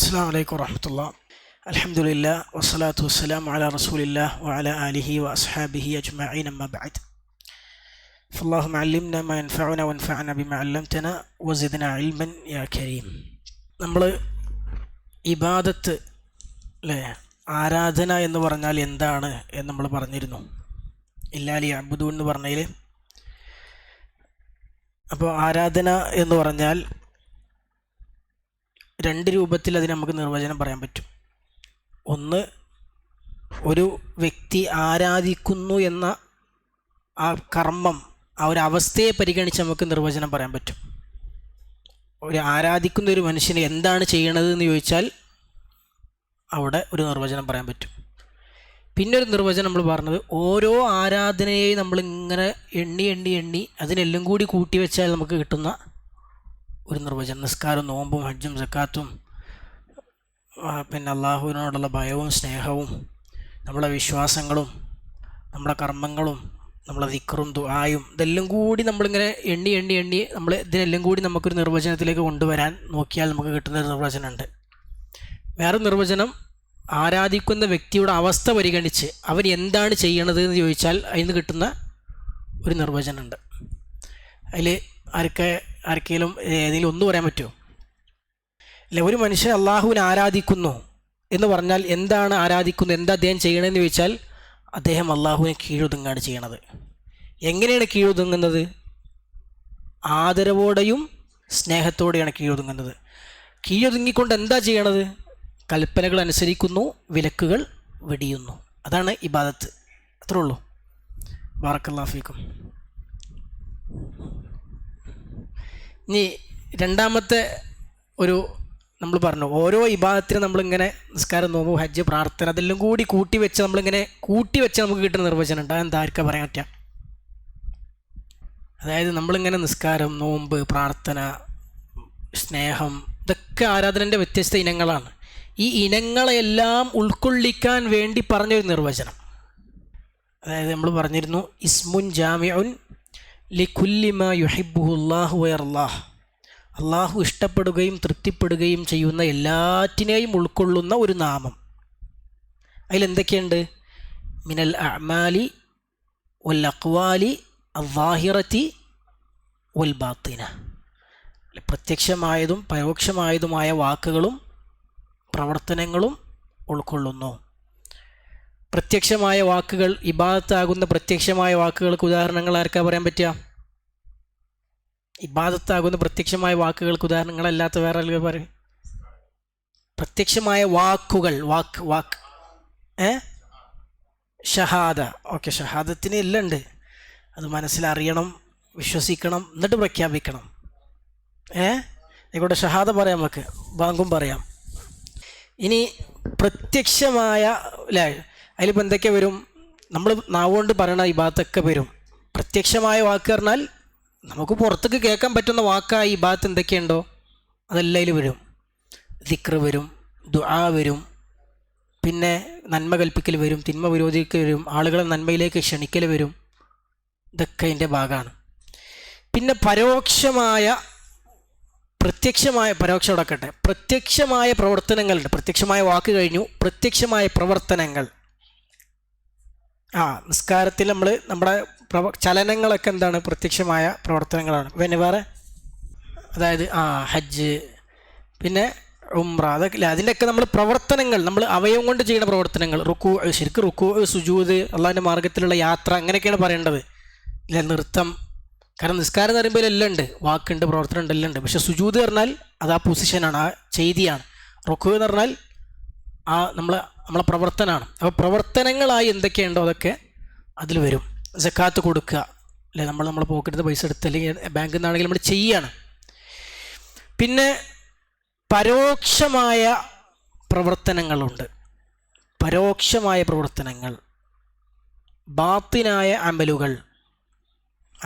അസ്സലാമു അലൈക്കും വറഹ്മത്തുള്ളാഹി. അൽഹംദുലില്ലാഹ് വസ്സലാത്തു വസ്സലാമു അലാ റസൂലില്ലാഹ് വഅലാ ആലിഹി വഅസ്ഹാബിഹി അജ്മഈൻ. അമ്മാ ബഅദ്. ഫല്ലാഹുമ്മ അല്ലിംനാ മാ യൻഫഉനാ വൻഫഅനാ ബിമാ അല്ലംതനാ വസിദ്നാ ഇൽമൻ യാ കരീം. നമ്മൾ ഇബാദത്ത് അല്ലേ, ആരാധന എന്ന് പറഞ്ഞാൽ എന്താണ് എന്ന് നമ്മൾ പറഞ്ഞിരുന്നു. ഇല്ലാ ലിയഅ്ബുദൂ എന്ന് പറഞ്ഞതിൽ. അപ്പോൾ ആരാധന എന്ന് പറഞ്ഞാൽ രണ്ട് രൂപത്തിൽ അതിന് നമുക്ക് നിർവചനം പറയാൻ പറ്റും. ഒന്ന്, ഒരു വ്യക്തി ആരാധിക്കുന്നു എന്ന ആ കർമ്മം, ആ ഒരു അവസ്ഥയെ പരിഗണിച്ച് നമുക്ക് നിർവചനം പറയാൻ പറ്റും. ഒരു ആരാധിക്കുന്ന ഒരു മനുഷ്യന് എന്താണ് ചെയ്യണത് എന്ന് ചോദിച്ചാൽ അവിടെ ഒരു നിർവചനം പറയാൻ പറ്റും. പിന്നെ ഒരു നിർവചനം നമ്മൾ പറഞ്ഞത്, ഓരോ ആരാധനയെയും നമ്മളിങ്ങനെ എണ്ണി എണ്ണി എണ്ണി അതിനെല്ലാം കൂടി കൂട്ടി വെച്ചാൽ നമുക്ക് കിട്ടുന്ന ഒരു നിർവചനം. നിസ്കാരവും നോമ്പും ഹജ്ജും സക്കാത്തും പിന്നെ അള്ളാഹുവിനോടുള്ള ഭയവും സ്നേഹവും നമ്മളെ വിശ്വാസങ്ങളും നമ്മുടെ കർമ്മങ്ങളും നമ്മളെ ദിക്റും ദുആയും ഇതെല്ലാം കൂടി നമ്മളിങ്ങനെ എണ്ണി എണ്ണി എണ്ണി നമ്മൾ ഇതിനെല്ലാം കൂടി നമുക്കൊരു നിർവചനത്തിലേക്ക് കൊണ്ടുവരാൻ നോക്കിയാൽ നമുക്ക് കിട്ടുന്ന ഒരു നിർവചനമുണ്ട്. വേറെ നിർവചനം, ആരാധിക്കുന്ന വ്യക്തിയുടെ അവസ്ഥ പരിഗണിച്ച് അവൻ എന്താണ് ചെയ്യണത് എന്ന് ചോദിച്ചാൽ അതിന് കിട്ടുന്ന ഒരു നിർവചനമുണ്ട്. അതിൽ ആർക്കെങ്കിലും ഏതെങ്കിലും ഒന്ന് പറയാൻ പറ്റുമോ? അല്ല, ഒരു മനുഷ്യൻ അള്ളാഹുവിനെ ആരാധിക്കുന്നു എന്ന് പറഞ്ഞാൽ എന്താണ് ആരാധിക്കുന്നത്, എന്താ അദ്ദേഹം ചെയ്യണമെന്ന് ചോദിച്ചാൽ അദ്ദേഹം അള്ളാഹുവിനെ കീഴൊതുങ്ങാണ് ചെയ്യണത്. എങ്ങനെയാണ് കീഴൊതുങ്ങുന്നത്? ആദരവോടെയും സ്നേഹത്തോടെയാണ് കീഴൊതുങ്ങുന്നത്. കീഴൊതുങ്ങിക്കൊണ്ട് എന്താ ചെയ്യണത്? കൽപ്പനകൾ അനുസരിക്കുന്നു, വിലക്കുകൾ വെടിയുന്നു. അതാണ് ഇബാദത്ത്. അത്രേ ഉള്ളൂ. ബാറക്കല്ലാഹു ഫീക്കും. ഇനി രണ്ടാമത്തെ ഒരു നമ്മൾ പറഞ്ഞു, ഓരോ ഇബാദത്തിനും നമ്മളിങ്ങനെ നിസ്കാരം, നോമ്പ്, ഹജ്ജ്, പ്രാർത്ഥന അതെല്ലാം കൂടി കൂട്ടിവെച്ച് നമ്മളിങ്ങനെ കൂട്ടിവെച്ച് നമുക്ക് കിട്ടുന്ന നിർവചനം ഉണ്ട്. അതെന്താ ആർക്കാ പറയാൻ പറ്റുക? അതായത് നമ്മളിങ്ങനെ നിസ്കാരം, നോമ്പ്, പ്രാർത്ഥന, സ്നേഹം ഇതൊക്കെ ആരാധനൻ്റെ വ്യത്യസ്ത ഇനങ്ങളാണ്. ഈ ഇനങ്ങളെല്ലാം ഉൾക്കൊള്ളിക്കാൻ വേണ്ടി പറഞ്ഞൊരു നിർവചനം. അതായത് നമ്മൾ പറഞ്ഞിരുന്നു, ഇസ്മുൻ ജാമിഉൻ ലികുല്ലി മാ യുഹിബ്ബുഹുല്ലാഹു വയർല്ലാഹ്. അള്ളാഹു ഇഷ്ടപ്പെടുകയും തൃപ്തിപ്പെടുകയും ചെയ്യുന്ന എല്ലാറ്റിനെയും ഉൾക്കൊള്ളുന്ന ഒരു നാമം. അതിലെന്തൊക്കെയുണ്ട്? മിനൽ അഅ്മാലി വൽ അഖ്വാലി അദ്ദാഹിറതി വൽ ബാത്തിന. പ്രത്യക്ഷമായതും പരോക്ഷമായതുമായ വാക്കുകളും പ്രവർത്തനങ്ങളും ഉൾക്കൊള്ളുന്നു. പ്രത്യക്ഷമായ വാക്കുകൾ, ഇബാദത്താകുന്ന പ്രത്യക്ഷമായ വാക്കുകൾക്ക് ഉദാഹരണങ്ങൾ ആർക്കാ പറയാൻ പറ്റുക? ഇബാദത്താകുന്ന പ്രത്യക്ഷമായ വാക്കുകൾക്ക് ഉദാഹരണങ്ങളല്ലാത്ത വേറെ ആളുകൾ പറയും. പ്രത്യക്ഷമായ വാക്കുകൾ, വാക്ക് ഷഹാദ. ഓക്കെ, ഷഹാദത്തിന് എല്ലാം ഉണ്ട്. അത് മനസ്സിലറിയണം, വിശ്വസിക്കണം, എന്നിട്ട് പ്രഖ്യാപിക്കണം. ഇവിടെ ഷഹാദ പറയാം, നമുക്ക് ബാങ്കും പറയാം. ഇനി പ്രത്യക്ഷമായ അല്ലേ, അതിലിപ്പോൾ എന്തൊക്കെ വരും? നമ്മൾ നാവുകൊണ്ട് പറയണ ഇബാദത്തൊക്കെ വരും. പ്രത്യക്ഷമായ വാക്ക് പറഞ്ഞാൽ നമുക്ക് പുറത്തേക്ക് കേൾക്കാൻ പറ്റുന്ന വാക്കായി ഇബാദത്ത് എന്തൊക്കെയുണ്ടോ അതെല്ലാം അതിൽ വരും. ദിക്ർ വരും, ദുആ വരും, പിന്നെ നന്മ കൽപ്പിക്കൽ വരും, തിന്മ വിരോധിക്കൽ വരും, ആളുകളെ നന്മയിലേക്ക് ക്ഷണിക്കൽ വരും. ഇതൊക്കെ അതിൻ്റെ ഭാഗമാണ്. പിന്നെ പരോക്ഷം അടക്കട്ടെ, പ്രത്യക്ഷമായ പ്രവർത്തനങ്ങളുണ്ട്. പ്രത്യക്ഷമായ വാക്ക് കഴിഞ്ഞു, പ്രത്യക്ഷമായ പ്രവർത്തനങ്ങൾ. നിസ്കാരത്തിൽ നമ്മുടെ ചലനങ്ങളൊക്കെ എന്താണ്? പ്രത്യക്ഷമായ പ്രവർത്തനങ്ങളാണ്. പിന്നെ വേറെ, അതായത് ഹജ്ജ്, പിന്നെ ഉംറ, അതൊക്കെ അതിൻ്റെയൊക്കെ നമ്മൾ പ്രവർത്തനങ്ങൾ, നമ്മൾ അവയവം കൊണ്ട് ചെയ്യുന്ന പ്രവർത്തനങ്ങൾ. ശരിക്കും റുക്കൂ, സുജൂദ്, അള്ളാഹിൻ്റെ മാർഗത്തിലുള്ള യാത്ര, അങ്ങനെയൊക്കെയാണ് പറയേണ്ടത്. ഇല്ല, നൃത്തം. കാരണം നിസ്കാരം എന്ന് പറയുമ്പോൾ എല്ലാം ഉണ്ട്, വാക്കുണ്ട്, പ്രവർത്തനം ഉണ്ട്, എല്ലാം ഉണ്ട്. പക്ഷെ സുജൂദ് പറഞ്ഞാൽ അത് ആ പൊസിഷനാണ്, ആ ചെയ്തിയാണ്. റുക്കൂ എന്ന് പറഞ്ഞാൽ നമ്മളെ പ്രവർത്തനമാണ്. അപ്പോൾ പ്രവർത്തനങ്ങളായി എന്തൊക്കെയുണ്ടോ അതൊക്കെ അതിൽ വരും. സക്കാത്ത് കൊടുക്കുക, അല്ലെ, നമ്മളെ പോക്കറ്റിൽ പൈസ എടുത്ത് അല്ലെങ്കിൽ ബാങ്കിൽ നിന്നാണെങ്കിൽ നമ്മൾ ചെയ്യാണ്. പിന്നെ പരോക്ഷമായ പ്രവർത്തനങ്ങളുണ്ട്. പരോക്ഷമായ പ്രവർത്തനങ്ങൾ, ബാത്തിനായ അമലുകൾ.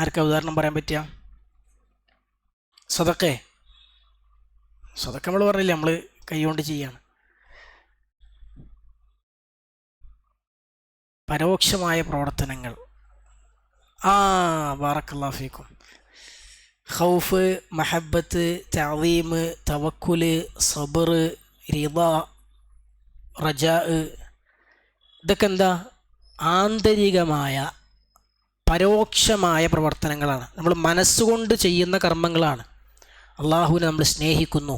ആർക്കാ ഉദാഹരണം പറയാൻ പറ്റുക? സദക്ക നമ്മൾ പറഞ്ഞില്ലേ, നമ്മൾ കൈകൊണ്ട് ചെയ്യാണ്. പരോക്ഷമായ പ്രവർത്തനങ്ങൾ. ബാറക്കല്ലാഹു ഫീക്കും. ഖൗഫ്, മഹബത്ത്, തഅദീം, തവക്കുൽ, സബർ, റിള, റജാ, ഇതൊക്കെ എന്താ? ആന്തരികമായ പരോക്ഷമായ പ്രവർത്തനങ്ങളാണ്. നമ്മൾ മനസ്സുകൊണ്ട് ചെയ്യുന്ന കർമ്മങ്ങളാണ്. അള്ളാഹുവിനെ നമ്മൾ സ്നേഹിക്കുന്നു.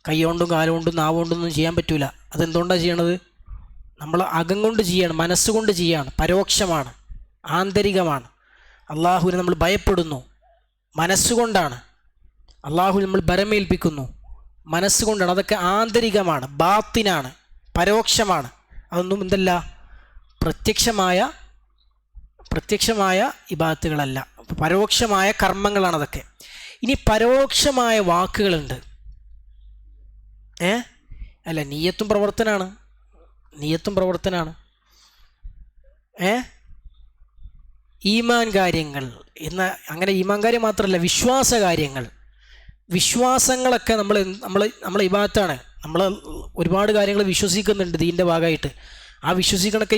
കൈകൊണ്ടും കാലുകൊണ്ടും നാവുകൊണ്ടൊന്നും ചെയ്യാൻ പറ്റില്ല. അതെന്തുകൊണ്ടാണ് ചെയ്യണത്? നമ്മൾ അകം കൊണ്ട് ചെയ്യാണ്, മനസ്സുകൊണ്ട് ചെയ്യാണ്. പരോക്ഷമാണ്, ആന്തരികമാണ്. അള്ളാഹുവിനെ നമ്മൾ ഭയപ്പെടുന്നു, മനസ്സുകൊണ്ടാണ്. അള്ളാഹുവിനെ നമ്മൾ ഭരമേൽപ്പിക്കുന്നു, മനസ്സുകൊണ്ടാണ്. അതൊക്കെ ആന്തരികമാണ്, ബാത്തിനാണ്, പരോക്ഷമാണ്. അതൊന്നും എന്തല്ല? പ്രത്യക്ഷമായ ഇബാദത്തുകളല്ല, പരോക്ഷമായ കർമ്മങ്ങളാണ് അതൊക്കെ. ഇനി പരോക്ഷമായ വാക്കുകളുണ്ട്. അല്ല, നിയ്യത്തും പ്രവർത്തനാണ്. ഈമാൻ കാര്യങ്ങൾ അങ്ങനെ ഈമാൻ കാര്യം മാത്രമല്ല, വിശ്വാസ കാര്യങ്ങൾ, വിശ്വാസങ്ങളൊക്കെ നമ്മൾ ഇബാദത്താണ്. നമ്മൾ ഒരുപാട് കാര്യങ്ങൾ വിശ്വസിക്കുന്നുണ്ട് ദീൻ്റെ ഭാഗമായിട്ട്. ആ വിശ്വസിക്കണൊക്കെ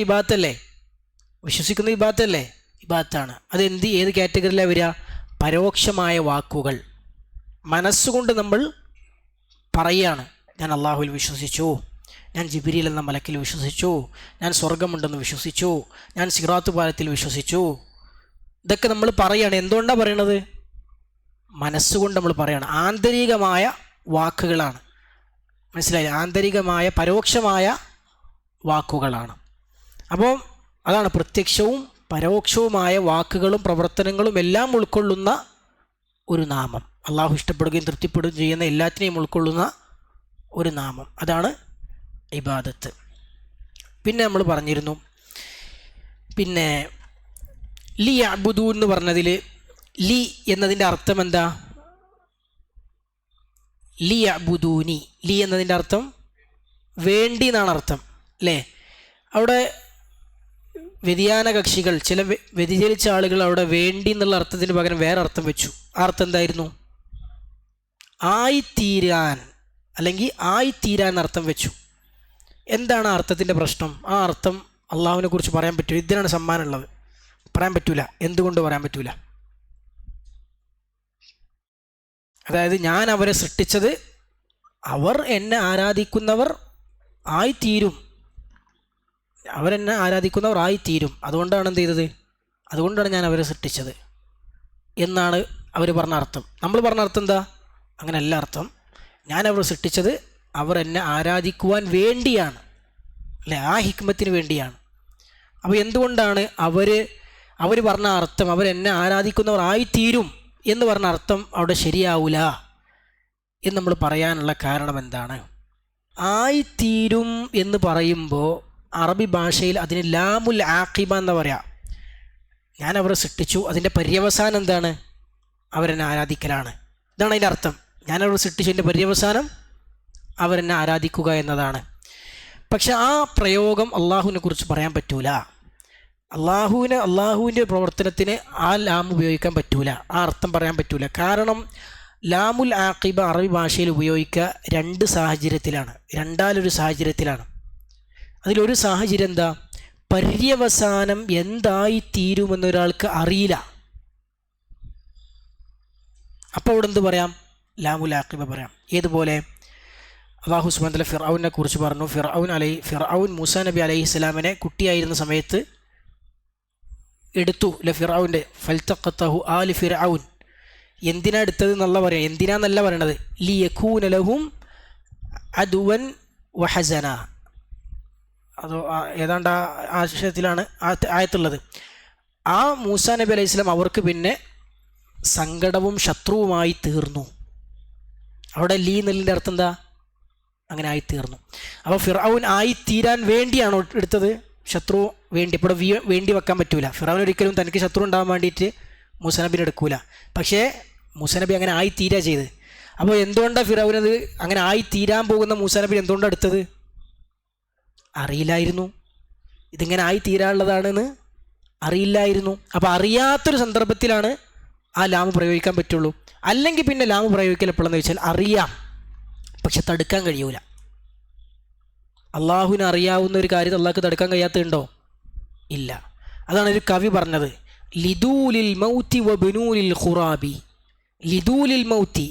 വിശ്വസിക്കുന്ന ഇബാദത്തല്ലേ? ഇബാദത്താണ്. അത് ഏത് കാറ്റഗറിയിലാണ് വരിക? പരോക്ഷമായ വാക്കുകൾ. മനസ്സുകൊണ്ട് നമ്മൾ പറയാണ്, ഞാൻ അള്ളാഹുവിൽ വിശ്വസിച്ചു, ഞാൻ ജിബ്രീൽ എന്ന മലക്കിൽ വിശ്വസിച്ചു, ഞാൻ സ്വർഗമുണ്ടെന്ന് വിശ്വസിച്ചു, ഞാൻ സിറാത്ത് പാലത്തിൽ വിശ്വസിച്ചു. ഇതൊക്കെ നമ്മൾ പറയാണ്. എന്തുകൊണ്ടാണ് പറയണത്? മനസ്സുകൊണ്ട് നമ്മൾ പറയാണ്. ആന്തരികമായ വാക്കുകളാണ്. മനസ്സിലായില്ലേ? ആന്തരികമായ പരോക്ഷമായ വാക്കുകളാണ്. അപ്പോൾ അതാണ് പ്രത്യക്ഷവും പരോക്ഷവുമായ വാക്കുകളും പ്രവർത്തനങ്ങളും എല്ലാം ഉൾക്കൊള്ളുന്ന ഒരു നാമം. അള്ളാഹു ഇഷ്ടപ്പെടുകയും തൃപ്തിപ്പെടുകയും ചെയ്യുന്ന എല്ലാത്തിനെയും ഉൾക്കൊള്ളുന്ന ഒരു നാമം. അതാണ് ഇബാദത്ത്. പിന്നെ നമ്മൾ പറഞ്ഞിരുന്നു, പിന്നെ ലി അബ്ദു എന്ന് പറഞ്ഞതിൽ ലി എന്നതിൻ്റെ അർത്ഥം എന്താ? ലി അബ്ദൂനി. ലി എന്നതിൻ്റെ അർത്ഥം വേണ്ടി എന്നാണ് അർത്ഥം, അല്ലേ? അവിടെ വ്യതിയാന കക്ഷികൾ, ചില വ്യതിചലിച്ച ആളുകൾ അവിടെ വേണ്ടി എന്നുള്ള അർത്ഥത്തിന് പകരം വേറെ അർത്ഥം വെച്ചു. ആ അർത്ഥം എന്തായിരുന്നു? ആയിത്തീരാൻ, അല്ലെങ്കിൽ ആയിത്തീരാൻ അർത്ഥം വെച്ചു. എന്താണ് ആ അർത്ഥത്തിൻ്റെ പ്രശ്നം? ആ അർത്ഥം അള്ളാഹുവിനെ കുറിച്ച് പറയാൻ പറ്റില്ല. ഇതിനാണ് സമ്മാനമുള്ളത്. പറയാൻ പറ്റൂല. എന്തുകൊണ്ട് പറയാൻ പറ്റൂല? അതായത് ഞാൻ അവരെ സൃഷ്ടിച്ചത് അവർ എന്നെ ആരാധിക്കുന്നവർ ആയിത്തീരും, അവരെന്നെ ആരാധിക്കുന്നവർ ആയിത്തീരും. അതുകൊണ്ടാണ് എന്ത് ചെയ്തത്? അതുകൊണ്ടാണ് ഞാൻ അവരെ സൃഷ്ടിച്ചത് എന്നാണ് അവർ പറഞ്ഞ അർത്ഥം. നമ്മൾ പറഞ്ഞ അർത്ഥം എന്താ? അങ്ങനെയല്ല അർത്ഥം. ഞാൻ അവരെ സൃഷ്ടിച്ചത് അവർ എന്നെ ആരാധിക്കുവാൻ വേണ്ടിയാണ്, അല്ലേ? ആ ഹിക്മത്തിന് വേണ്ടിയാണ്. അപ്പോൾ എന്തുകൊണ്ടാണ് അവർ പറഞ്ഞ അർത്ഥം അവരെന്നെ ആരാധിക്കുന്നവർ ആയിത്തീരും എന്ന് പറഞ്ഞ അർത്ഥം അവിടെ ശരിയാവില്ല എന്ന് നമ്മൾ പറയാനുള്ള കാരണം എന്താണ്? ആയിത്തീരും എന്ന് പറയുമ്പോൾ അറബി ഭാഷയിൽ അതിന് ലാമുൽ ആഖിബ എന്ന് പറയാം. ഞാൻ അവരെ സൃഷ്ടിച്ചു, അതിൻ്റെ പര്യവസാനം എന്താണ്? അവരെന്നെ ആരാധിക്കലാണ്. ഇതാണ് അതിൻ്റെ അർത്ഥം. ഞാൻ അവരെ സൃഷ്ടിച്ചതിൻ്റെ പര്യവസാനം അവരെന്നെ ആരാധിക്കുക എന്നതാണ്. പക്ഷെ ആ പ്രയോഗം അള്ളാഹുവിനെ കുറിച്ച് പറയാൻ പറ്റൂല. അള്ളാഹുവിൻ്റെ പ്രവർത്തനത്തിന് ആ ലാം ഉപയോഗിക്കാൻ പറ്റൂല, ആ അർത്ഥം പറയാൻ പറ്റൂല. കാരണം ലാമുൽ ആഖിബ അറബി ഭാഷയിൽ ഉപയോഗിക്കുക രണ്ട് സാഹചര്യത്തിലാണ്, രണ്ടാലൊരു സാഹചര്യത്തിലാണ്. അതിലൊരു സാഹചര്യം എന്താ? പര്യവസാനം എന്തായിത്തീരുമെന്നൊരാൾക്ക് അറിയില്ല. അപ്പോൾ അവിടെ എന്ത് പറയാം? ലാമുൽ ആഖിബ പറയാം. ഏതുപോലെ അല്ലാഹു സുബ്ഹാനഹു വ തആല ഫിർഔനെ കുറിച്ച് പറഞ്ഞു. ഫിർഔൻ മൂസാ നബി അലൈഹിസ്സലാമിനെ കുട്ടിയായിരുന്ന സമയത്ത് എടുത്തു. ഫിർഔൻ്റെ ഫൽതഖതഹു ആലു ഫിർഔൻ. എന്തിനാ എടുത്തത് എന്നല്ല പറയാം, എന്തിനാന്നല്ല പറയണത്. ലിയകൂന ലഹും അദുവൻ വഹസന. അതോ ഏതാണ്ട് ആ ആശയത്തിലാണ് ആയത്തുള്ളത്. ആ മൂസാ നബി അലൈഹി സ്വലാം അവർക്ക് പിന്നെ സങ്കടവും ശത്രുവുമായി തീർന്നു. അവിടെ ലീ നെല്ലിൻ്റെ അർത്ഥം എന്താ? അങ്ങനെ ആയിത്തീർന്നു. അപ്പോൾ ഫിർഔൻ ആയിത്തീരാൻ വേണ്ടിയാണോ എടുത്തത്? ശത്രു വേണ്ടി. ഇപ്പോൾ വേണ്ടി വെക്കാൻ പറ്റൂല. ഫിർഔൻ ഒരിക്കലും തനിക്ക് ശത്രു ഉണ്ടാകാൻ വേണ്ടിയിട്ട് മൂസാ നബിനെ എടുക്കൂല. പക്ഷേ മൂസാ നബി അങ്ങനെ ആയിത്തീരാ ചെയ്ത്. അപ്പോൾ എന്തുകൊണ്ടാണ് ഫിർഔനത് അങ്ങനെ ആയിത്തീരാൻ പോകുന്ന മൂസാ നബി എന്തുകൊണ്ടാണ് എടുത്തത്? അറിയില്ലായിരുന്നു, ഇതിങ്ങനെ ആയിത്തീരാനുള്ളതാണെന്ന് അറിയില്ലായിരുന്നു. അപ്പോൾ അറിയാത്തൊരു സന്ദർഭത്തിലാണ് ആ ലാമ് പ്രയോഗിക്കാൻ പറ്റുള്ളൂ. അല്ലെങ്കിൽ പിന്നെ ലാമ് പ്രയോഗിക്കൽ എപ്പോഴെന്ന് വെച്ചാൽ അറിയാം, പക്ഷെ തടുക്കാൻ കഴിയൂല. അള്ളാഹുവിന് അറിയാവുന്ന ഒരു കാര്യം അള്ളാഹ്ക്ക് തടുക്കാൻ കഴിയാത്തതുണ്ടോ? ഇല്ല. അതാണ് ഒരു കവി പറഞ്ഞത്, ലിദൂലിൽ മൗതി വബനൂലിൽ ഖുറാബി. ലിദൂലിൽ മൗതി,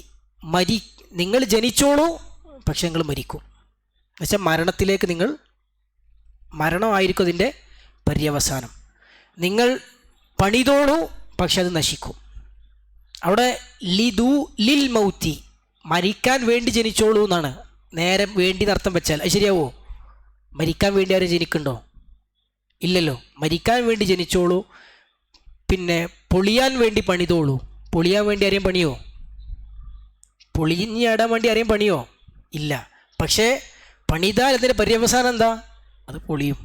നിങ്ങൾ ജനിച്ചോളൂ, പക്ഷെ നിങ്ങൾ മരിക്കും. എന്നുവെച്ചാൽ മരണത്തിലേക്ക് നിങ്ങൾ, മരണമായിരിക്കും അതിൻ്റെ പര്യവസാനം. നിങ്ങൾ പണിതോളൂ, പക്ഷെ അത് നശിക്കും. അവിടെ ലിൽ മൗത്തി, മരിക്കാൻ വേണ്ടി ജനിച്ചോളൂ എന്നാണ്. നേരെ വേണ്ടി നർത്ഥം വെച്ചാൽ അത് ശരിയാവോ? മരിക്കാൻ വേണ്ടി ആരും ജനിക്കുന്നുണ്ടോ? ഇല്ലല്ലോ. മരിക്കാൻ വേണ്ടി ജനിച്ചോളൂ. പിന്നെ പൊളിയാൻ വേണ്ടി പണിതോളൂ. പൊളിയാൻ വേണ്ടി ആരെയും പണിയോ? പൊളിഞ്ഞാടാൻ വേണ്ടി ആരെയും പണിയോ? ഇല്ല. പക്ഷേ പണിതാൽ അതിൻ്റെ പര്യവസാനം എന്താ? അത് പൊളിയും.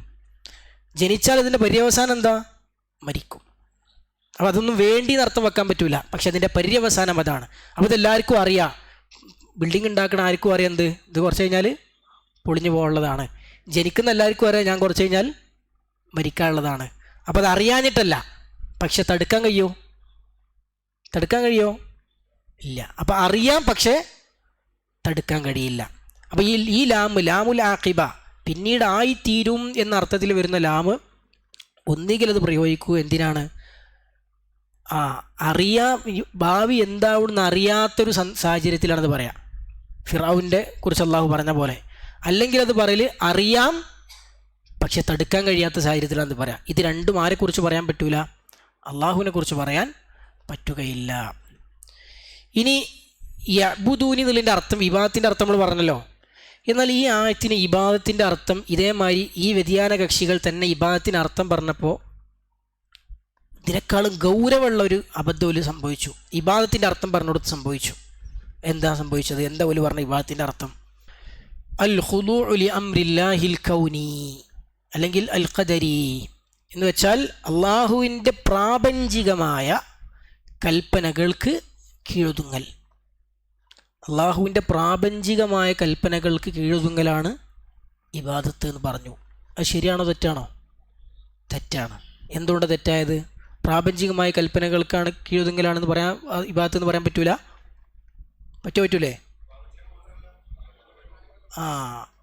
ജനിച്ചാൽ അതിൻ്റെ പര്യവസാനം എന്താ? മരിക്കും. അപ്പോൾ അതൊന്നും വേണ്ടി അർത്ഥം വെക്കാൻ പറ്റൂല, പക്ഷെ അതിൻ്റെ പര്യവസാനം അതാണ്. അപ്പോൾ ഇതെല്ലാവർക്കും അറിയാം. ബിൽഡിംഗ് ഉണ്ടാക്കണ ആർക്കും അറിയാം എന്ത്, ഇത് കുറച്ച് കഴിഞ്ഞാൽ പൊളിഞ്ഞു പോകാനുള്ളതാണ്. ജനിക്കുന്ന എല്ലാവർക്കും അറിയാം ഞാൻ കുറച്ച് കഴിഞ്ഞാൽ മരിക്കാനുള്ളതാണ്. അപ്പോൾ അത് അറിയാഞ്ഞിട്ടല്ല, പക്ഷെ തടുക്കാൻ കഴിയോ? തടുക്കാൻ കഴിയോ? ഇല്ല. അപ്പോൾ അറിയാം, പക്ഷേ തടുക്കാൻ കഴിയില്ല. അപ്പോൾ ഈ ലാമുൽ ആഖിബ, പിന്നീട് ആയിത്തീരും എന്ന അർത്ഥത്തിൽ വരുന്ന ലാമ് ഒന്നുകിൽ അത് പ്രയോഗിക്കൂ എന്തിനാണ്? ഭാവി എന്താവുമെന്ന് അറിയാത്തൊരു സാഹചര്യത്തിലാണത് പറയാം. ഫിറഔനെ കുറിച്ച് അള്ളാഹു പറഞ്ഞ പോലെ. അല്ലെങ്കിൽ അത് പറയല് അറിയാം, പക്ഷെ തടുക്കാൻ കഴിയാത്ത സാഹചര്യത്തിലാണത് പറയാം. ഇത് രണ്ടും ആരെക്കുറിച്ച് പറയാൻ പറ്റൂല? അള്ളാഹുവിനെ കുറിച്ച് പറയാൻ പറ്റുകയില്ല. ഇനി യഅ്ബുദൂനി എന്നുള്ളതിൻ്റെ അർത്ഥം, ഇബാദത്തിൻ്റെ അർത്ഥം നമ്മൾ പറഞ്ഞല്ലോ. എന്നാൽ ഈ ആയത്തിന് ഇബാദത്തിൻ്റെ അർത്ഥം ഇതേമാതിരി ഈ വ്യതിയാന കക്ഷികൾ തന്നെ ഇബാദത്തിന് അർത്ഥം പറഞ്ഞപ്പോൾ ഇതിനേക്കാളും ഗൗരവമുള്ളൊരു അബദ്ധം സംഭവിച്ചു. ഇബാദത്തിൻ്റെ അർത്ഥം പറഞ്ഞുകൊടുത്ത് സംഭവിച്ചു. എന്താ സംഭവിച്ചത്? എന്താ ഒരു പറഞ്ഞ ഇബാദത്തിൻ്റെ അർത്ഥം? അൽ ഖുദൂഉ ലി അംരില്ലാഹിൽ കൗനി, അല്ലെങ്കിൽ അൽ ഖദരി എന്ന് വെച്ചാൽ അള്ളാഹുവിൻ്റെ പ്രാപഞ്ചികമായ കൽപ്പനകൾക്ക് കീഴൊതുങ്ങൽ. അള്ളാഹുവിൻ്റെ പ്രാപഞ്ചികമായ കൽപ്പനകൾക്ക് കീഴൊതുങ്ങലാണ് ഇബാദത്ത് എന്ന് പറഞ്ഞു. അത് ശരിയാണോ തെറ്റാണോ? തെറ്റാണ്. എന്തുകൊണ്ട് തെറ്റായത്? പ്രാപഞ്ചികമായ കൽപ്പനകൾക്കാണ് കീഴൊതുങ്ങലാണെന്ന് പറയാൻ, ഇബാദത്ത് എന്ന് പറയാൻ പറ്റൂല? പറ്റൂലേ?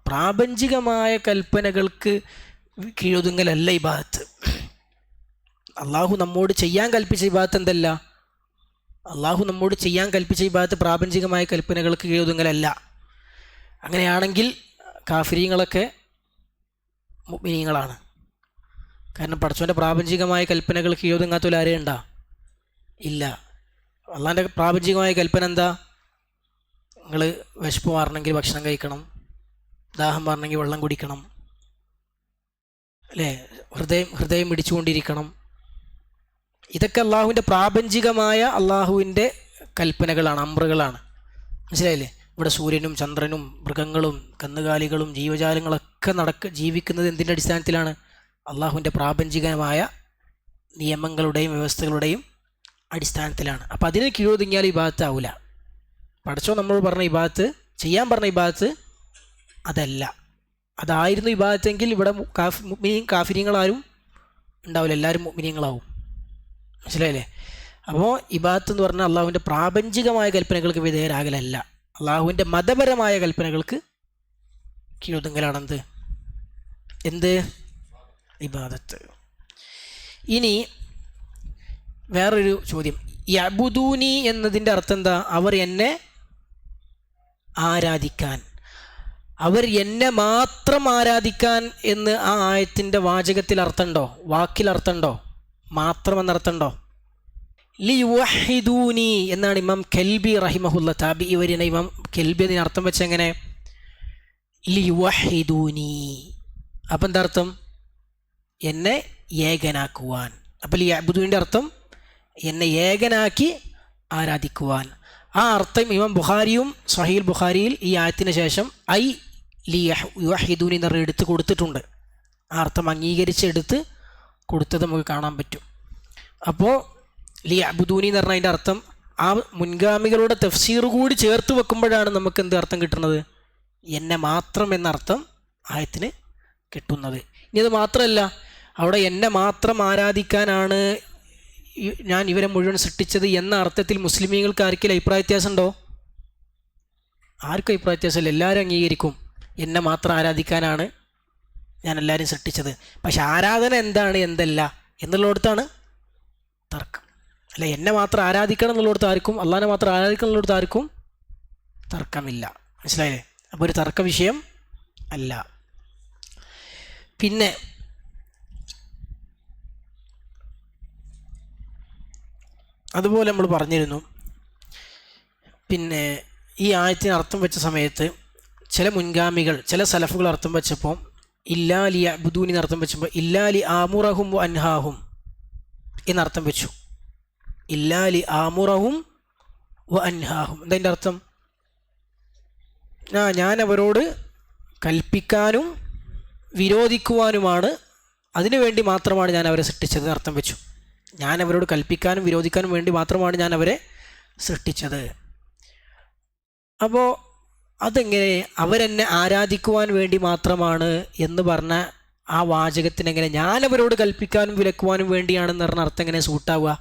പ്രാപഞ്ചികമായ കൽപ്പനകൾക്ക് കീഴൊതുങ്ങലല്ല ഇബാദത്ത്. അള്ളാഹു നമ്മോട് ചെയ്യാൻ കൽപ്പിച്ച ഇബാദത്ത് എന്തല്ല? അള്ളാഹു നമ്മോട് ചെയ്യാൻ കൽപ്പിച്ച ഇബാദത്ത് പ്രാപഞ്ചികമായ കൽപ്പനകൾക്ക് കീഴൊതുങ്ങലല്ല. അങ്ങനെയാണെങ്കിൽ കാഫിരീങ്ങളൊക്കെ മുഅ്മിനീങ്ങളാണ്. കാരണം പടച്ചോൻ്റെ പ്രാപഞ്ചികമായ കൽപ്പനകൾക്ക് കീഴൊതുങ്ങാത്തവർ ആരെയും ഉണ്ടാ? ഇല്ല. അള്ളാഹിൻ്റെ പ്രാപഞ്ചികമായ കൽപ്പന എന്താ? നിങ്ങൾ വിശപ്പ് മാറണമെങ്കിൽ ഭക്ഷണം കഴിക്കണം, ദാഹം മാറണമെങ്കിൽ വെള്ളം കുടിക്കണം, അല്ലേ? ഹൃദയം ഇടിച്ചുകൊണ്ടിരിക്കണം. ഇതൊക്കെ അള്ളാഹുവിൻ്റെ പ്രാപഞ്ചികമായ അള്ളാഹുവിൻ്റെ കൽപ്പനകളാണ്, അമ്രുകളാണ്. മനസ്സിലായില്ലേ? ഇവിടെ സൂര്യനും ചന്ദ്രനും മൃഗങ്ങളും കന്നുകാലികളും ജീവജാലങ്ങളൊക്കെ ജീവിക്കുന്നത് എന്തിൻ്റെ അടിസ്ഥാനത്തിലാണ്? അള്ളാഹുവിൻ്റെ പ്രാപഞ്ചികമായ നിയമങ്ങളുടെയും വ്യവസ്ഥകളുടെയും അടിസ്ഥാനത്തിലാണ്. അപ്പോൾ അതിന് കീഴൊതുങ്ങിയാൽ ഇബാദത്ത് ആവില്ല. പഠിച്ചോ നമ്മൾ പറഞ്ഞ ഇബാദത്ത്, ചെയ്യാൻ പറഞ്ഞ ഇബാദത്ത് അതല്ല. അതായിരുന്നു ഇബാദത്തെങ്കിൽ ഇവിടെ കാഫിര്യങ്ങളാരും ഉണ്ടാവില്ല, എല്ലാവരും മുഅ്മിനീങ്ങളാവും. മനസ്സിലായില്ലേ? അപ്പോൾ ഇബാദത്ത് എന്ന് പറഞ്ഞാൽ അള്ളാഹുവിൻ്റെ പ്രാപഞ്ചികമായ കൽപ്പനകൾക്ക് വിധേയരാകലല്ല, അള്ളാഹുവിൻ്റെ മതപരമായ കൽപ്പനകൾക്ക് കീഴൊതുങ്ങലാണെന്ത്? എന്ത്? ഇബാദത്ത്. ഇനി വേറൊരു ചോദ്യം. യഅ്ബുദൂനി എന്നതിൻ്റെ അർത്ഥം എന്താ? അവർ എന്നെ ആരാധിക്കാൻ, അവർ എന്നെ മാത്രം ആരാധിക്കാൻ എന്ന് ആ ആയത്തിൻ്റെ വാചകത്തിൽ അർത്ഥമുണ്ടോ? വാക്കിൽ അർത്ഥമുണ്ടോ? മാത്രം എന്നർത്ഥമുണ്ടോ? ലിയുവഹിദൂനി എന്നാണ് ഇമാം കെൽബി റഹിമഹുല്ല, താബിഈ വര്യന ഇമാം കെൽബി അതിന് അർത്ഥം വെച്ചെങ്ങനെ? ലിയുവഹിദൂനി. അപ്പം എന്താ അർത്ഥം? എന്നെ ഏകനാക്കുവാൻ. അപ്പം ലിയഅ്ബുദൂനിൻ്റെ അർത്ഥം എന്നെ ഏകനാക്കി ആരാധിക്കുവാൻ. ആ അർത്ഥം ഇമാം ബുഖാരിയും സ്വഹീഹുൽ ബുഖാരിയിൽ ഈ ആയത്തിന് ശേഷം ഐ ലിയുവഹിദൂനി എന്ന് പറഞ്ഞ് എടുത്ത് കൊടുത്തിട്ടുണ്ട്. ആ അർത്ഥം അംഗീകരിച്ചെടുത്ത് കൊടുത്തത് നമുക്ക് കാണാൻ പറ്റും. അപ്പോൾ ലിയഅ്ബുദൂനി എന്ന് പറഞ്ഞാൽ അതിൻ്റെ അർത്ഥം ആ മുൻഗാമികളുടെ തഫ്സീർ കൂടി ചേർത്ത് വെക്കുമ്പോഴാണ് നമുക്ക് എന്ത് അർത്ഥം കിട്ടുന്നത്? എന്നെ മാത്രം എന്നർത്ഥം ആയത്തിന് കിട്ടുന്നത്. ഇനി അത് മാത്രമല്ല, അവിടെ എന്നെ മാത്രം ആരാധിക്കാനാണ് ഞാൻ ഇവരെ മുഴുവൻ സൃഷ്ടിച്ചത് എന്ന അർത്ഥത്തിൽ മുസ്ലിമീങ്ങൾക്ക് ആർക്കെങ്കിലും അഭിപ്രായ വ്യത്യാസം ഉണ്ടോ? ആർക്കും അഭിപ്രായ വ്യത്യാസമില്ല. എല്ലാവരും അംഗീകരിക്കും എന്നെ മാത്രം ആരാധിക്കാനാണ് ഞാൻ എല്ലാവരും സൃഷ്ടിച്ചത്. പക്ഷെ ആരാധന എന്താണ് എന്തല്ല എന്നുള്ളിടത്താണ് തർക്കം. അല്ല, എന്നെ മാത്രം ആരാധിക്കണം എന്നുള്ളിടത്ത് ആർക്കും, അള്ളാഹിനെ മാത്രം ആരാധിക്കണം എന്നുള്ളിടത്ത് ആർക്കും തർക്കമില്ല. മനസ്സിലായില്ലേ? അപ്പോൾ ഒരു തർക്ക വിഷയം അല്ല. പിന്നെ അതുപോലെ നമ്മൾ പറഞ്ഞിരുന്നു, പിന്നെ ഈ ആയത്തിന് അർത്ഥം വെച്ച സമയത്ത് ചില മുൻഗാമികൾ, ചില സലഫുകൾ അർത്ഥം വെച്ചപ്പോൾ ഇല്ലാലി അബ്ദൂനി അർത്ഥം വെച്ചപ്പോൾ ഇല്ലാലി ആമുറഹും വ അൻഹാഹും എന്നർത്ഥം വെച്ചു. ഇല്ലാലി ആമുറഹും വ അൻഹാഹും എന്താ അർത്ഥം? ഞാൻ അവരോട് കൽപ്പിക്കാനും വിരോധിക്കുവാനുമാണ്, അതിനു വേണ്ടി മാത്രമാണ് ഞാൻ അവരെ സൃഷ്ടിച്ചത് അർത്ഥം വെച്ചു. ഞാൻ അവരോട് കൽപ്പിക്കാനും വിരോധിക്കാനും വേണ്ടി മാത്രമാണ് ഞാൻ അവരെ സൃഷ്ടിച്ചത്. അപ്പോൾ അതെങ്ങനെ അവരെന്നെ ആരാധിക്കുവാൻ വേണ്ടി മാത്രമാണ് എന്ന് പറഞ്ഞ ആ വാചകത്തിനെങ്ങനെ ഞാൻ അവരോട് കൽപ്പിക്കാനും വിലക്കുവാനും വേണ്ടിയാണെന്ന് പറഞ്ഞ അർത്ഥം എങ്ങനെ സൂട്ടാവുക?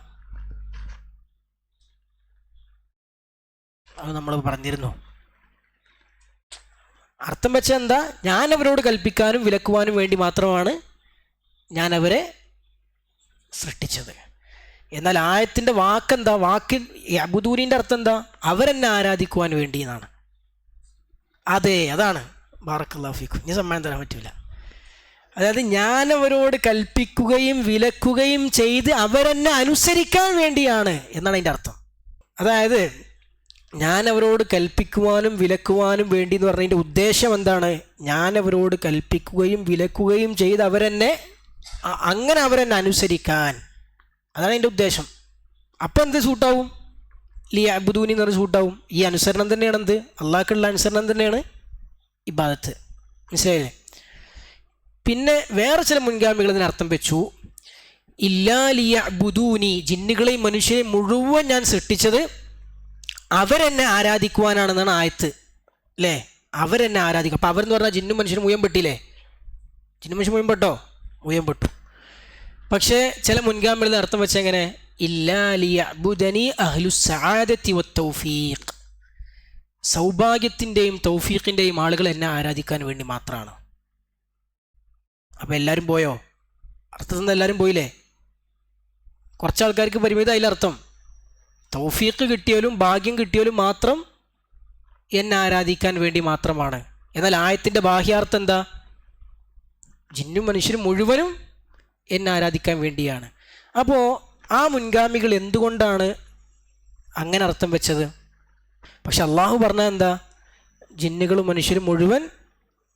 അത് നമ്മൾ പറഞ്ഞിരുന്നു. അർത്ഥം വെച്ചാൽ എന്താ? ഞാൻ അവരോട് കൽപ്പിക്കാനും വിലക്കുവാനും വേണ്ടി മാത്രമാണ് ഞാൻ അവരെ സൃഷ്ടിച്ചത്. എന്നാൽ ആയത്തിൻ്റെ വാക്കെന്താ? വാക്കിൻ അബുദൂനിൻ്റെ അർത്ഥം എന്താ? അവരെന്നെ ആരാധിക്കുവാൻ വേണ്ടി എന്നാണ്. അതെ, അതാണ്. ബാറക്കല്ലാഹു ഫീക്കും. ഇനി സമ്മാനം തരാൻ പറ്റില്ല. അതായത് ഞാൻ അവരോട് കൽപ്പിക്കുകയും വിലക്കുകയും ചെയ്ത് അവരെന്നെ അനുസരിക്കാൻ വേണ്ടിയാണ് എന്നാണ് അതിൻ്റെ അർത്ഥം. അതായത് ഞാൻ അവരോട് കൽപ്പിക്കുവാനും വിലക്കുവാനും വേണ്ടി എന്ന് പറഞ്ഞതിൻ്റെ ഉദ്ദേശം എന്താണ്? ഞാൻ അവരോട് കൽപ്പിക്കുകയും വിലക്കുകയും ചെയ്ത് അങ്ങനെ അവരെന്നെ അനുസരിക്കാൻ, അതാണ് എൻ്റെ ഉദ്ദേശം. അപ്പം എന്ത് സൂട്ടാവും? ലി അബ്ദൂനി എന്ന് പറഞ്ഞ് സൂട്ടാവും. ഈ അനുസരണം തന്നെയാണ് എന്ത്? അള്ളാഹ്ക്കുള്ള അനുസരണം തന്നെയാണ് ഇബാദത്ത്. മനസ്സിലായില്ലേ? പിന്നെ വേറെ ചില മുൻഗാമികൾ ഇതിന് അർത്ഥം വെച്ചു, ഇല്ലാ ലിയ അബ്ദൂനി, ജിന്നുകളെയും മനുഷ്യരെയും മുഴുവൻ ഞാൻ സൃഷ്ടിച്ചത് അവരെന്നെ ആരാധിക്കുവാനാണെന്നാണ് ആയത്ത്. അല്ലേ? അവരെന്നെ ആരാധിക്കും. അപ്പം അവരെന്ന് പറഞ്ഞാൽ ജിന്നും മനുഷ്യനും മുഴുവൻ പെട്ടില്ലേ? ജിന്നും മനുഷ്യൻ മുഴുവൻ പെട്ടോ? മുഴുവൻ പെട്ടു. പക്ഷേ ചില മുൻഗാമികളിൽ അർത്ഥം വെച്ച എങ്ങനെ? ഇല്ലാ ലിയഅ്ബുദനി അഹ്ലുസ് സആദത്തി വത്തൗഫീഖ്, സൗഭാഗ്യത്തിൻ്റെയും തൗഫീഖിൻ്റെയും ആളുകൾ എന്നെ ആരാധിക്കാൻ വേണ്ടി മാത്രമാണ്. അപ്പം എല്ലാവരും പോയോ? അർത്ഥത്തിൽ നിന്ന് എല്ലാവരും പോയില്ലേ? കുറച്ച് ആൾക്കാർക്ക് പരിമിതം അതിലർത്ഥം. തൗഫീഖ് കിട്ടിയാലും ഭാഗ്യം കിട്ടിയാലും മാത്രം എന്നെ ആരാധിക്കാൻ വേണ്ടി മാത്രമാണ്. എന്നാൽ ആയത്തിൻ്റെ ബാഹ്യാർത്ഥം എന്താ? ജിന്നും മനുഷ്യരും മുഴുവനും എന്നെ ആരാധിക്കാൻ വേണ്ടിയാണ്. അപ്പോൾ ആ മുൻഗാമികൾ എന്തുകൊണ്ടാണ് അങ്ങനെ അർത്ഥം വെച്ചത്? പക്ഷെ അള്ളാഹു പറഞ്ഞത് എന്താ? ജിന്നുകളും മനുഷ്യരും മുഴുവൻ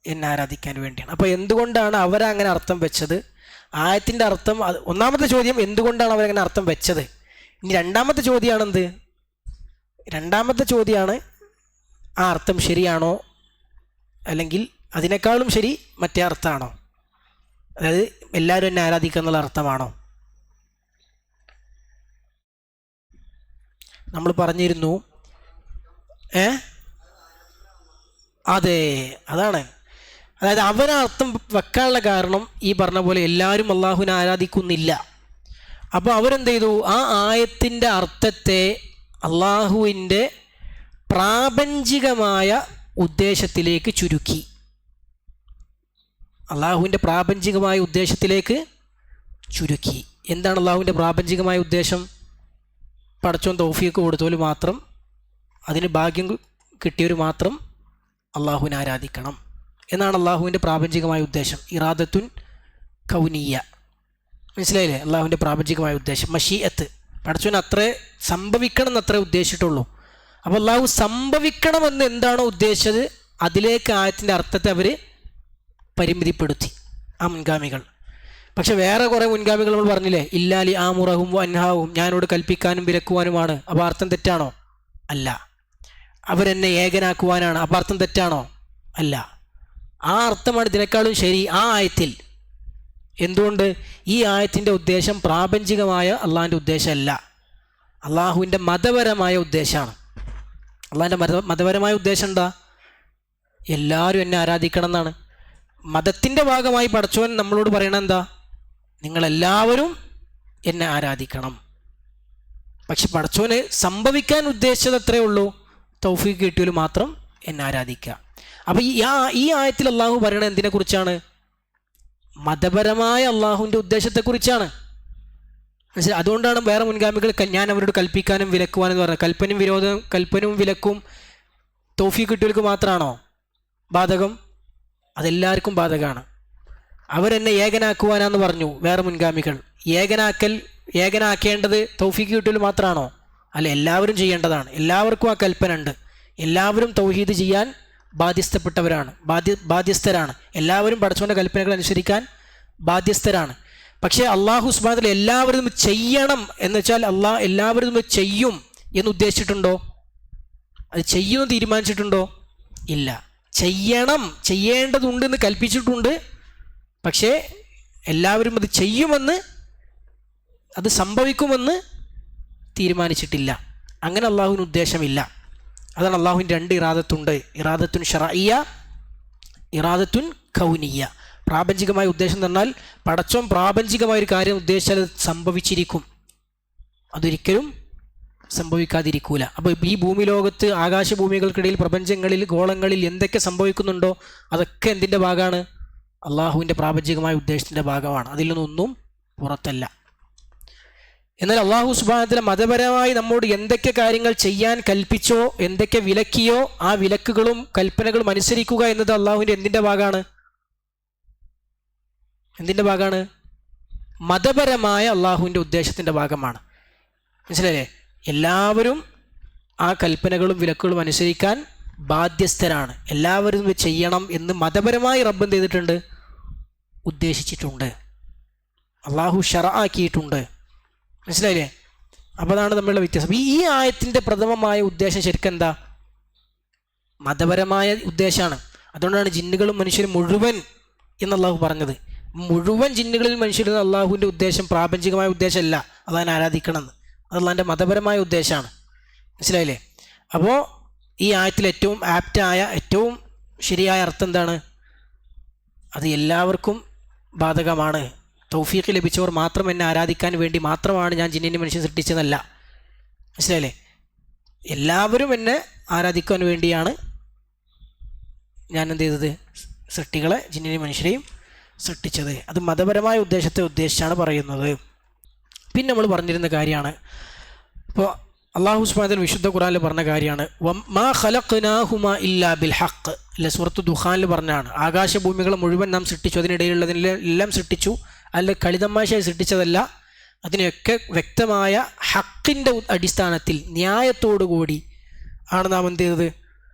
എന്നെ ആരാധിക്കാൻ വേണ്ടിയാണ്. അപ്പോൾ എന്തുകൊണ്ടാണ് അവരങ്ങനെ അർത്ഥം വെച്ചത്? ആയത്തിൻ്റെ അർത്ഥം, ഒന്നാമത്തെ ചോദ്യം എന്തുകൊണ്ടാണ് അവരങ്ങനെ അർത്ഥം വെച്ചത്. ഇനി രണ്ടാമത്തെ ചോദ്യമാണെന്ത്? രണ്ടാമത്തെ ചോദ്യമാണ് ആ അർത്ഥം ശരിയാണോ, അല്ലെങ്കിൽ അതിനേക്കാളും ശരി മറ്റേ അർത്ഥമാണോ? അതായത് എല്ലാവരും എന്നെ ആരാധിക്കുക എന്നുള്ള അർത്ഥമാണോ? നമ്മൾ പറഞ്ഞിരുന്നു. അതെ, അതാണ്. അതായത് അവരർത്ഥം വെക്കാനുള്ള കാരണം ഈ പറഞ്ഞ പോലെ എല്ലാവരും അള്ളാഹുവിനെ ആരാധിക്കുന്നില്ല. അപ്പോൾ അവരെന്ത് ചെയ്തു? ആ ആയത്തിൻ്റെ അർത്ഥത്തെ അള്ളാഹുവിൻ്റെ പ്രാപഞ്ചികമായ ഉദ്ദേശത്തിലേക്ക് ചുരുക്കി. അള്ളാഹുവിൻ്റെ പ്രാപഞ്ചികമായ ഉദ്ദേശത്തിലേക്ക് ചുരുക്കി. എന്താണ് അള്ളാഹുവിൻ്റെ പ്രാപഞ്ചികമായ ഉദ്ദേശം? പടച്ചോൻ തൗഫീഖ് കൊടുത്തവർ മാത്രം, അതിന് ഭാഗ്യം കിട്ടിയവർ മാത്രം അള്ളാഹുവിനെ ആരാധിക്കണം എന്നാണ് അള്ളാഹുവിൻ്റെ പ്രാപഞ്ചികമായ ഉദ്ദേശം. ഇറാദത്തുൻ കൗനിയ. മനസ്സിലായില്ലേ? അള്ളാഹുവിൻ്റെ പ്രാപഞ്ചികമായ ഉദ്ദേശം മഷീഅത്ത്. പടച്ചോൻ അത്രേ സംഭവിക്കണം എന്നത്രേ ഉദ്ദേശിച്ചിട്ടുള്ളൂ. അപ്പോൾ അള്ളാഹു സംഭവിക്കണമെന്ന് എന്താണോ ഉദ്ദേശിച്ചത് അതിലേക്ക് ആയത്തിൻ്റെ അർത്ഥത്തെ അവർ പരിമിതിപ്പെടുത്തി ആ മുൻഗാമികൾ. പക്ഷെ വേറെ കുറേ മുൻഗാമികൾ നമ്മൾ പറഞ്ഞില്ലേ, ഇല്ലാലി ആമുറഹും അൻഹാവും, ഞാനോട് കൽപ്പിക്കാനും വിലക്കുവാനുമാണ്. അപ്പോൾ അർത്ഥം തെറ്റാണോ? അല്ല. അവരെന്നെ ഏകനാക്കുവാനാണ്. അപ്പോൾ അർത്ഥം തെറ്റാണോ? അല്ല. ആ അർത്ഥമാണ് ഇതിനേക്കാളും ശരി ആ ആയത്തിൽ. എന്തുകൊണ്ട്? ഈ ആയത്തിൻ്റെ ഉദ്ദേശം പ്രാപഞ്ചികമായ അള്ളാഹിൻ്റെ ഉദ്ദേശമല്ല, അള്ളാഹുവിൻ്റെ മതപരമായ ഉദ്ദേശമാണ്. അള്ളാഹിൻ്റെ മതപരമായ ഉദ്ദേശം എന്താ? എല്ലാവരും എന്നെ ആരാധിക്കണം എന്നാണ്. മതത്തിൻ്റെ ഭാഗമായി പടച്ചോൻ നമ്മളോട് പറയണത് എന്താ? നിങ്ങളെല്ലാവരും എന്നെ ആരാധിക്കണം. പക്ഷെ പടച്ചോന് സംഭവിക്കാൻ ഉദ്ദേശിച്ചത് അത്രയേ ഉള്ളൂ, തൗഫീഖ് കിട്ടിയാൽ മാത്രം എന്നെ ആരാധിക്കുക. അപ്പോൾ ഈ ആയത്തിൽ അള്ളാഹു പറയണത് എന്തിനെക്കുറിച്ചാണ്? മതപരമായ അള്ളാഹുവിൻ്റെ ഉദ്ദേശത്തെക്കുറിച്ചാണ്. മനസ്സിലായി? അതുകൊണ്ടാണ് വേറെ മുൻഗാമികൾ ഞാൻ അവരോട് കൽപ്പിക്കാനും വിലക്കുവാനും എന്ന് പറഞ്ഞത്. കൽപ്പനവും വിലക്കും തൗഫീഖ് കിട്ടിയവർക്ക് മാത്രമാണോ ബാധകം? അതെല്ലാവർക്കും ബാധകമാണ്. അവരെന്നെ ഏകനാക്കുവാനാന്ന് പറഞ്ഞു വേറെ മുൻഗാമികൾ. ഏകനാക്കേണ്ടത് തൗഫീഖ് കിട്ടൽ മാത്രമാണോ? അല്ല, എല്ലാവരും ചെയ്യേണ്ടതാണ്. എല്ലാവർക്കും ആ കൽപ്പന ഉണ്ട്. എല്ലാവരും തൗഹീദ് ചെയ്യാൻ ബാധ്യസ്ഥരാണ്. എല്ലാവരും പടച്ചവന്റെ കൽപ്പനകൾ അനുസരിക്കാൻ ബാധ്യസ്ഥരാണ്. പക്ഷേ അള്ളാഹു സുബ്ഹാനഹു വ തആല എല്ലാവരും ചെയ്യണം എന്ന് വെച്ചാൽ എല്ലാവരും ചെയ്യും എന്ന് ഉദ്ദേശിച്ചിട്ടുണ്ടോ? അത് ചെയ്യുമെന്ന് തീരുമാനിച്ചിട്ടുണ്ടോ? ഇല്ല. ചെയ്യേണ്ടതുണ്ടെന്ന് കൽപ്പിച്ചിട്ടുണ്ട്. പക്ഷേ എല്ലാവരും അത് ചെയ്യുമെന്ന്, അത് സംഭവിക്കുമെന്ന് തീരുമാനിച്ചിട്ടില്ല. അങ്ങനെ അള്ളാഹുവിന് ഉദ്ദേശമില്ല. അതാണ് അള്ളാഹുവിന് രണ്ട് ഇറാദത്തുണ്ട്. ഇറാദത്തുൻ ശറഇയ്യ, ഇറാദത്തുൻ കൗനിയ്യ. പ്രാപഞ്ചികമായ ഉദ്ദേശം എന്ന് പറഞ്ഞാൽ പടച്ചോൻ പ്രാപഞ്ചികമായ ഒരു കാര്യം ഉദ്ദേശിച്ചാൽ അത് സംഭവിച്ചിരിക്കും, അതൊരിക്കലും സംഭവിക്കാതിരിക്കൂല. അപ്പോൾ ഈ ഭൂമി ലോകത്ത് ആകാശഭൂമികൾക്കിടയിൽ പ്രപഞ്ചങ്ങളിൽ ഗോളങ്ങളിൽ എന്തൊക്കെ സംഭവിക്കുന്നുണ്ടോ അതൊക്കെ എന്തിൻ്റെ ഭാഗമാണ്? അള്ളാഹുവിൻ്റെ പ്രാപഞ്ചികമായ ഉദ്ദേശത്തിൻ്റെ ഭാഗമാണ്. അതിൽ നിന്നൊന്നും പുറത്തല്ല. എന്നാൽ അള്ളാഹു സുബ്ഹാനഹു വ തആല മതപരമായി നമ്മോട് എന്തൊക്കെ കാര്യങ്ങൾ ചെയ്യാൻ കൽപ്പിച്ചോ, എന്തൊക്കെ വിലക്കിയോ, ആ വിലക്കുകളും കൽപ്പനകളും അനുസരിക്കുക എന്നത് അള്ളാഹുവിൻ്റെ എന്തിൻ്റെ ഭാഗമാണ്? മതപരമായ അള്ളാഹുവിൻ്റെ ഉദ്ദേശത്തിൻ്റെ ഭാഗമാണ്. മനസ്സിലായില്ലേ? എല്ലാവരും ആ കൽപ്പനകളും വിലക്കുകളും അനുസരിക്കാൻ ബാധ്യസ്ഥരാണ്. എല്ലാവരും ചെയ്യണം എന്ന് മതപരമായി റബ്ബ് എന്ത് ചെയ്തിട്ടുണ്ട്? ഉദ്ദേശിച്ചിട്ടുണ്ട്. അള്ളാഹു ശറഅാക്കിയിട്ടുണ്ട്. മനസ്സിലായില്ലേ? അപ്പോൾ അതാണ് തമ്മിലുള്ള വ്യത്യാസം. ഈ ആയത്തിൻ്റെ പ്രഥമമായ ഉദ്ദേശം ശരിക്കും എന്താ? മതപരമായ ഉദ്ദേശമാണ്. അതുകൊണ്ടാണ് ജിന്നുകളും മനുഷ്യരും മുഴുവൻ എന്ന് അള്ളാഹു പറഞ്ഞത്. മുഴുവൻ ജിന്നുകളിൽ മനുഷ്യരിൽ അള്ളാഹുവിൻ്റെ ഉദ്ദേശം പ്രാപഞ്ചികമായ ഉദ്ദേശമല്ല അള്ളാഹിനെ ആരാധിക്കണമെന്ന്. അത് അള്ളാഹിൻ്റെ മതപരമായ ഉദ്ദേശമാണ്. മനസ്സിലായില്ലേ? അപ്പോൾ ഈ ആയത്തിൽ ഏറ്റവും ആപ്റ്റായ, ഏറ്റവും ശരിയായ അർത്ഥം എന്താണ്? അത് എല്ലാവർക്കും ബാധകമാണ്. തൗഫീഖ് ലഭിച്ചവർ മാത്രം എന്നെ ആരാധിക്കാൻ വേണ്ടി മാത്രമാണ് ഞാൻ ജിന്നിനെ മനുഷ്യൻ സൃഷ്ടിച്ചതല്ല. മനസ്സിലായില്ലേ? എല്ലാവരും എന്നെ ആരാധിക്കാൻ വേണ്ടിയാണ് ഞാൻ എന്ത് ചെയ്തത്? സൃഷ്ടികളെ, ജിന്നിനെയും മനുഷ്യരെയും സൃഷ്ടിച്ചത്. അത് മതപരമായ ഉദ്ദേശത്തെ ഉദ്ദേശിച്ചാണ് പറയുന്നത്. പിന്നെ നമ്മൾ പറഞ്ഞിരുന്ന കാര്യമാണ്, ഇപ്പോൾ അള്ളാഹു സുബ്ഹാനഹു വ തആല വിശുദ്ധ ഖുർആനിൽ പറഞ്ഞ കാര്യമാണ്, മാ ഖലഖ്നാഹുമാ ഇല്ലാ ബിൽ ഹഖ്. അല്ലെ, സൂറത്ത് ദുഖാനിൽ പറഞ്ഞാണ്, ആകാശഭൂമികളെ മുഴുവൻ നാം സൃഷ്ടിച്ചു, അതിനിടയിലുള്ളതിനെല്ലാം സൃഷ്ടിച്ചു, അല്ല കളിതമാശയായി സൃഷ്ടിച്ചതല്ല, അതിനെയൊക്കെ വ്യക്തമായ ഹക്കിൻ്റെ അടിസ്ഥാനത്തിൽ ന്യായത്തോടുകൂടി ആണ് നാം എന്ത് ചെയ്തത്?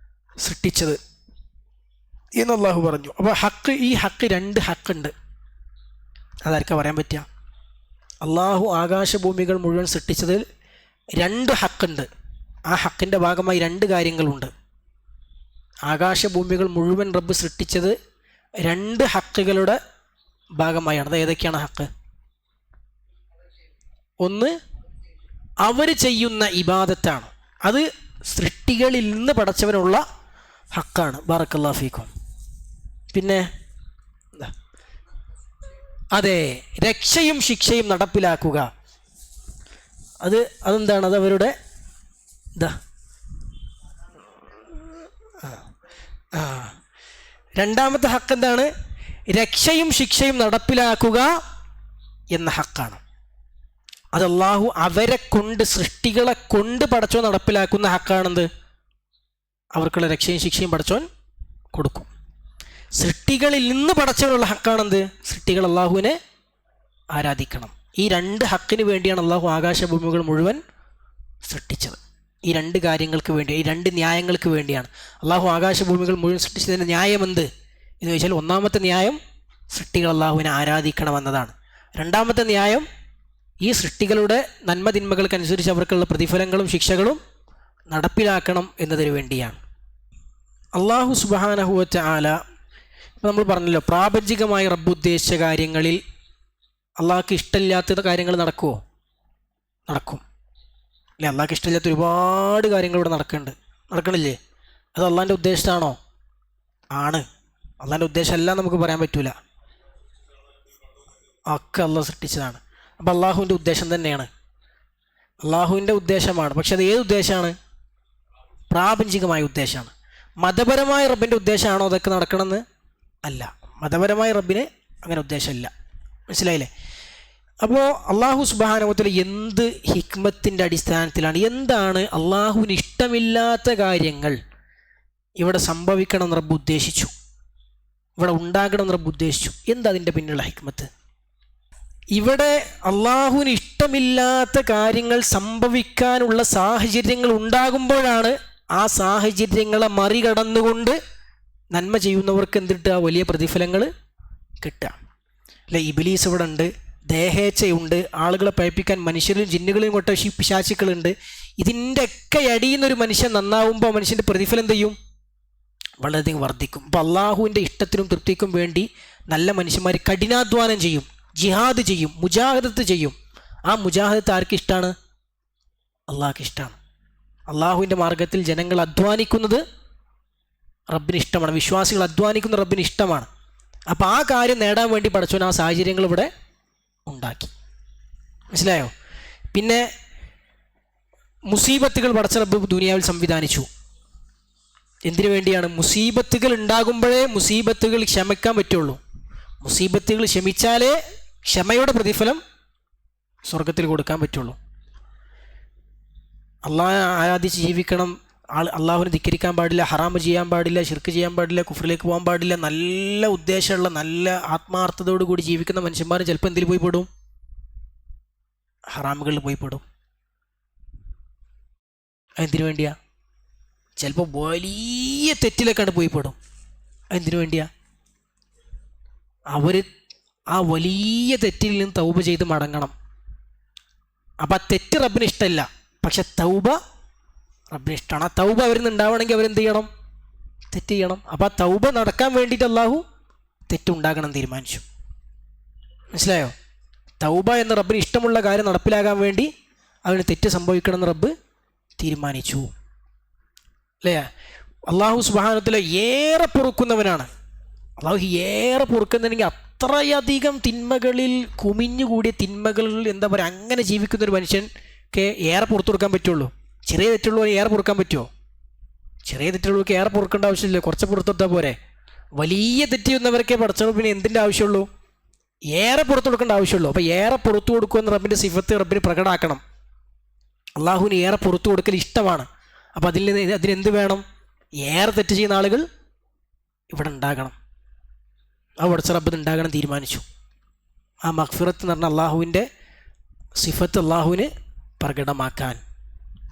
സൃഷ്ടിച്ചത് എന്ന് അള്ളാഹു പറഞ്ഞു. അപ്പോൾ ഈ ഹക്ക് രണ്ട് ഹക്കുണ്ട്. അതാർക്കാ പറയാൻ പറ്റുക? അള്ളാഹു ആകാശഭൂമികൾ മുഴുവൻ സൃഷ്ടിച്ചതിൽ രണ്ട് ഹക്കുണ്ട്. ആ ഹക്കിൻ്റെ ഭാഗമായി രണ്ട് കാര്യങ്ങളുണ്ട്. ആകാശഭൂമികൾ മുഴുവൻ റബ്ബ് സൃഷ്ടിച്ചത് രണ്ട് ഹക്കുകളുടെ ഭാഗമായാണ്. അത് ഏതൊക്കെയാണ് ഹക്ക്? ഒന്ന്, അവർ ചെയ്യുന്ന ഇബാദത്താണ്. അത് സൃഷ്ടികളിൽ നിന്ന് പടച്ചവനുള്ള ഹക്കാണ്. ബാറക്കല്ലാഹു ഫീക്കും. പിന്നെ അതെ, രക്ഷയും ശിക്ഷയും നടപ്പിലാക്കുക. അതെന്താണ്? അത് അവരുടെ രണ്ടാമത്തെ ഹക്ക് എന്താണ്? രക്ഷയും ശിക്ഷയും നടപ്പിലാക്കുക എന്ന ഹക്കാണ്. അത് അല്ലാഹു അവരെ കൊണ്ട്, സൃഷ്ടികളെ കൊണ്ട് പടച്ചോൻ നടപ്പിലാക്കുന്ന ഹക്കാണെന്ത്? അവർക്കുള്ള രക്ഷയും ശിക്ഷയും പടച്ചോൻ കൊടുക്കും. സൃഷ്ടികളിൽ നിന്ന് പടച്ചവനുള്ള ഹക്കാണെന്ത്? സൃഷ്ടികൾ അള്ളാഹുവിനെ ആരാധിക്കണം. ഈ രണ്ട് ഹക്കിന് വേണ്ടിയാണ് അള്ളാഹു ആകാശഭൂമികൾ മുഴുവൻ സൃഷ്ടിച്ചത്. ഈ രണ്ട് കാര്യങ്ങൾക്ക് വേണ്ടി, ഈ രണ്ട് ന്യായങ്ങൾക്ക് വേണ്ടിയാണ് അള്ളാഹു ആകാശഭൂമികൾ മുഴുവൻ സൃഷ്ടിച്ചതിൻ്റെ ന്യായം എന്ത് എന്ന് ചോദിച്ചാൽ, ഒന്നാമത്തെ ന്യായം സൃഷ്ടികൾ അള്ളാഹുവിനെ ആരാധിക്കണമെന്നതാണ്. രണ്ടാമത്തെ ന്യായം ഈ സൃഷ്ടികളുടെ നന്മതിന്മകൾക്കനുസരിച്ച് അവർക്കുള്ള പ്രതിഫലങ്ങളും ശിക്ഷകളും നടപ്പിലാക്കണം എന്നതിന് വേണ്ടിയാണ്. അള്ളാഹു സുബ്ഹാനഹു വ തആല, ഇപ്പോൾ നമ്മൾ പറഞ്ഞല്ലോ, പ്രാപഞ്ചികമായി റബ്ബ് ഉദ്ദേശിച്ച കാര്യങ്ങളിൽ അള്ളാഹ്ക്ക് ഇഷ്ടമില്ലാത്ത കാര്യങ്ങൾ നടക്കുമോ? നടക്കും അല്ലേ? അള്ളാഹ്ക്ക് ഇഷ്ടമില്ലാത്ത ഒരുപാട് കാര്യങ്ങൾ ഇവിടെ നടക്കണില്ലേ? അത് അള്ളാഹിൻ്റെ ഉദ്ദേശത്താണോ? ആണ്. അള്ളാഹിൻ്റെ ഉദ്ദേശമല്ല നമുക്ക് പറയാൻ പറ്റൂല. ഒക്കെ അള്ളാഹ് സൃഷ്ടിച്ചതാണ്. അപ്പം അള്ളാഹുവിൻ്റെ ഉദ്ദേശം തന്നെയാണ്, അള്ളാഹുവിൻ്റെ ഉദ്ദേശമാണ്. പക്ഷെ അത് ഏത് ഉദ്ദേശമാണ്? പ്രാപഞ്ചികമായ ഉദ്ദേശമാണ്. മതപരമായ റബ്ബിൻ്റെ ഉദ്ദേശമാണോ അതൊക്കെ നടക്കണമെന്ന്? അല്ല. മതപരമായ റബ്ബിന് അങ്ങനെ ഉദ്ദേശമില്ല. മനസ്സിലായില്ലേ? അപ്പോൾ അള്ളാഹു സുബ്ഹാനഹു വ തആല എന്ത് ഹിക്മത്തിൻ്റെ അടിസ്ഥാനത്തിലാണ്, എന്താണ് അള്ളാഹുവിന് ഇഷ്ടമില്ലാത്ത കാര്യങ്ങൾ ഇവിടെ സംഭവിക്കണം എന്ന് റബ്ബ് ഉദ്ദേശിച്ചു? ഇവിടെ ഉണ്ടാകണം എന്ന് റബ്ബ് ഉദ്ദേശിച്ചു. എന്താ അതിൻ്റെ പിന്നിലുള്ള ഹിക്മത്ത്? ഇവിടെ അള്ളാഹുവിന് ഇഷ്ടമില്ലാത്ത കാര്യങ്ങൾ സംഭവിക്കാനുള്ള സാഹചര്യങ്ങൾ ഉണ്ടാകുമ്പോഴാണ് ആ സാഹചര്യങ്ങളെ മറികടന്നുകൊണ്ട് നന്മ ചെയ്യുന്നവർക്ക് എന്തിട്ടുക? വലിയ പ്രതിഫലങ്ങൾ കിട്ടുക. അല്ലെ, ഇബ്ലീസ് ഇവിടെ ഉണ്ട്, ദേഹേച്ഛയുണ്ട്, ആളുകളെ പഴിപ്പിക്കാൻ മനുഷ്യരും ജിന്നുകളെയും കൊട്ട പിശാചുക്കളുണ്ട്. ഇതിൻ്റെ ഒക്കെ അടിയുന്നൊരു മനുഷ്യൻ നന്നാവുമ്പോൾ ആ മനുഷ്യൻ്റെ പ്രതിഫലം എന്ത് ചെയ്യും? വളരെയധികം വർദ്ധിക്കും. അപ്പോൾ അള്ളാഹുവിൻ്റെ ഇഷ്ടത്തിനും തൃപ്തിക്കും വേണ്ടി നല്ല മനുഷ്യന്മാർ കഠിനാധ്വാനം ചെയ്യും, ജിഹാദ് ചെയ്യും, മുജാഹിദത്ത് ചെയ്യും. ആ മുജാഹിദത്ത് ആർക്ക് ഇഷ്ടമാണ്? അള്ളാഹ്ക്ക് ഇഷ്ടമാണ്. അള്ളാഹുവിൻ്റെ മാർഗത്തിൽ ജനങ്ങൾ അധ്വാനിക്കുന്നത് റബ്ബിന് ഇഷ്ടമാണ്, വിശ്വാസികൾ അധ്വാനിക്കുന്ന റബ്ബിന് ഇഷ്ടമാണ്. അപ്പോൾ ആ കാര്യം നേടാൻ വേണ്ടി പടച്ചോൻ ആ സാഹചര്യങ്ങൾ ഇവിടെ ഉണ്ടാക്കി. മനസ്സിലായോ? പിന്നെ മുസീബത്തുകൾ പടച്ച റബ്ബ് ദുനിയാവിൽ സംവിധാനിച്ചു. എന്തിനു വേണ്ടിയാണ്? മുസീബത്തുകൾ ഉണ്ടാകുമ്പോഴേ മുസീബത്തുകൾ ക്ഷമിക്കാൻ പറ്റുള്ളൂ. മുസീബത്തുകൾ ക്ഷമിച്ചാലേ ക്ഷമയുടെ പ്രതിഫലം സ്വർഗത്തിൽ കൊടുക്കാൻ പറ്റുള്ളൂ. അള്ളാഹെ ആരാധിച്ച് ജീവിക്കണം, അള്ളാഹുവിനെ ധിക്കരിക്കാൻ പാടില്ല, ഹറാമ് ചെയ്യാൻ പാടില്ല, ശിർക്ക് ചെയ്യാൻ പാടില്ല, കുഫറിലേക്ക് പോകാൻ പാടില്ല. നല്ല ഉദ്ദേശമുള്ള നല്ല ആത്മാർത്ഥതയോടു കൂടി ജീവിക്കുന്ന മനുഷ്യന്മാർ ചിലപ്പോൾ എന്തിൽ പോയി പെടും? ഹറാമുകളിൽ പോയി പെടും. എന്തിനു വേണ്ടിയാ? ചിലപ്പോൾ വലിയ തെറ്റിലേക്കാണ് പോയി പെടും. എന്തിനു വേണ്ടിയാ? അവർ ആ വലിയ തെറ്റിൽ നിന്ന് തൗബ ചെയ്ത് മടങ്ങണം. അപ്പം ആ തെറ്റ് റബ്ബിന് ഇഷ്ടമല്ല, പക്ഷെ തൗബ റബ്ബിന് ഇഷ്ടമാണ്. ആ തൗബ അവരിൽ നിന്ന് ഉണ്ടാവണമെങ്കിൽ അവരെന്ത് ചെയ്യണം? തെറ്റ് ചെയ്യണം. അപ്പോൾ ആ തൗബ നടക്കാൻ വേണ്ടിയിട്ട് അള്ളാഹു തെറ്റുണ്ടാകണം തീരുമാനിച്ചു. മനസ്സിലായോ? തൗബ എന്ന റബ്ബിന് ഇഷ്ടമുള്ള കാര്യം നടപ്പിലാകാൻ വേണ്ടി അവന് തെറ്റ് സംഭവിക്കണമെന്ന് റബ്ബ് തീരുമാനിച്ചു. അല്ലേ? അള്ളാഹു സുബ്ഹാനഹു വ തആല ഏറെ പൊറുക്കുന്നവനാണ്. അള്ളാഹു ഏറെ പൊറുക്കുന്നുണ്ടെങ്കിൽ അത്രയധികം തിന്മകളിൽ കുമിഞ്ഞുകൂടിയ തിന്മകളിൽ എന്താ പറയുക, അങ്ങനെ ജീവിക്കുന്നൊരു മനുഷ്യൻക്ക് ഏറെ പുറത്തു കൊടുക്കാൻ പറ്റുള്ളൂ. ചെറിയ തെറ്റുള്ളവർ ഏറെ പൊറുക്കാൻ പറ്റുമോ? ചെറിയ തെറ്റുള്ളവർക്ക് ഏറെ പൊറുക്കേണ്ട ആവശ്യമില്ല, കുറച്ച് പുറത്തെടുത്താൽ പോരെ. വലിയ തെറ്റ് ചെയ്യുന്നവരൊക്കെ പഠിച്ചപ്പോൾ പിന്നെ എന്തിൻ്റെ ആവശ്യമുള്ളൂ? ഏറെ പുറത്തു കൊടുക്കേണ്ട ആവശ്യമുള്ളൂ. അപ്പോൾ ഏറെ പുറത്തു കൊടുക്കുമെന്ന് റബ്ബിൻ്റെ സിഫത്ത് റബ്ബിന് പ്രകടമാക്കണം. അള്ളാഹുവിന് ഏറെ പുറത്തു കൊടുക്കൽ ഇഷ്ടമാണ്. അപ്പോൾ അതിനെന്ത് വേണം? ഏറെ തെറ്റ് ചെയ്യുന്ന ആളുകൾ ഇവിടെ ഉണ്ടാകണം. ആ പടച്ച റബ്ബ് ഉണ്ടാകണം തീരുമാനിച്ചു. ആ മഗ്ഫിറത്ത് എന്ന് പറഞ്ഞാൽ അള്ളാഹുവിൻ്റെ സിഫത്ത് അള്ളാഹുവിന് പ്രകടമാക്കാൻ.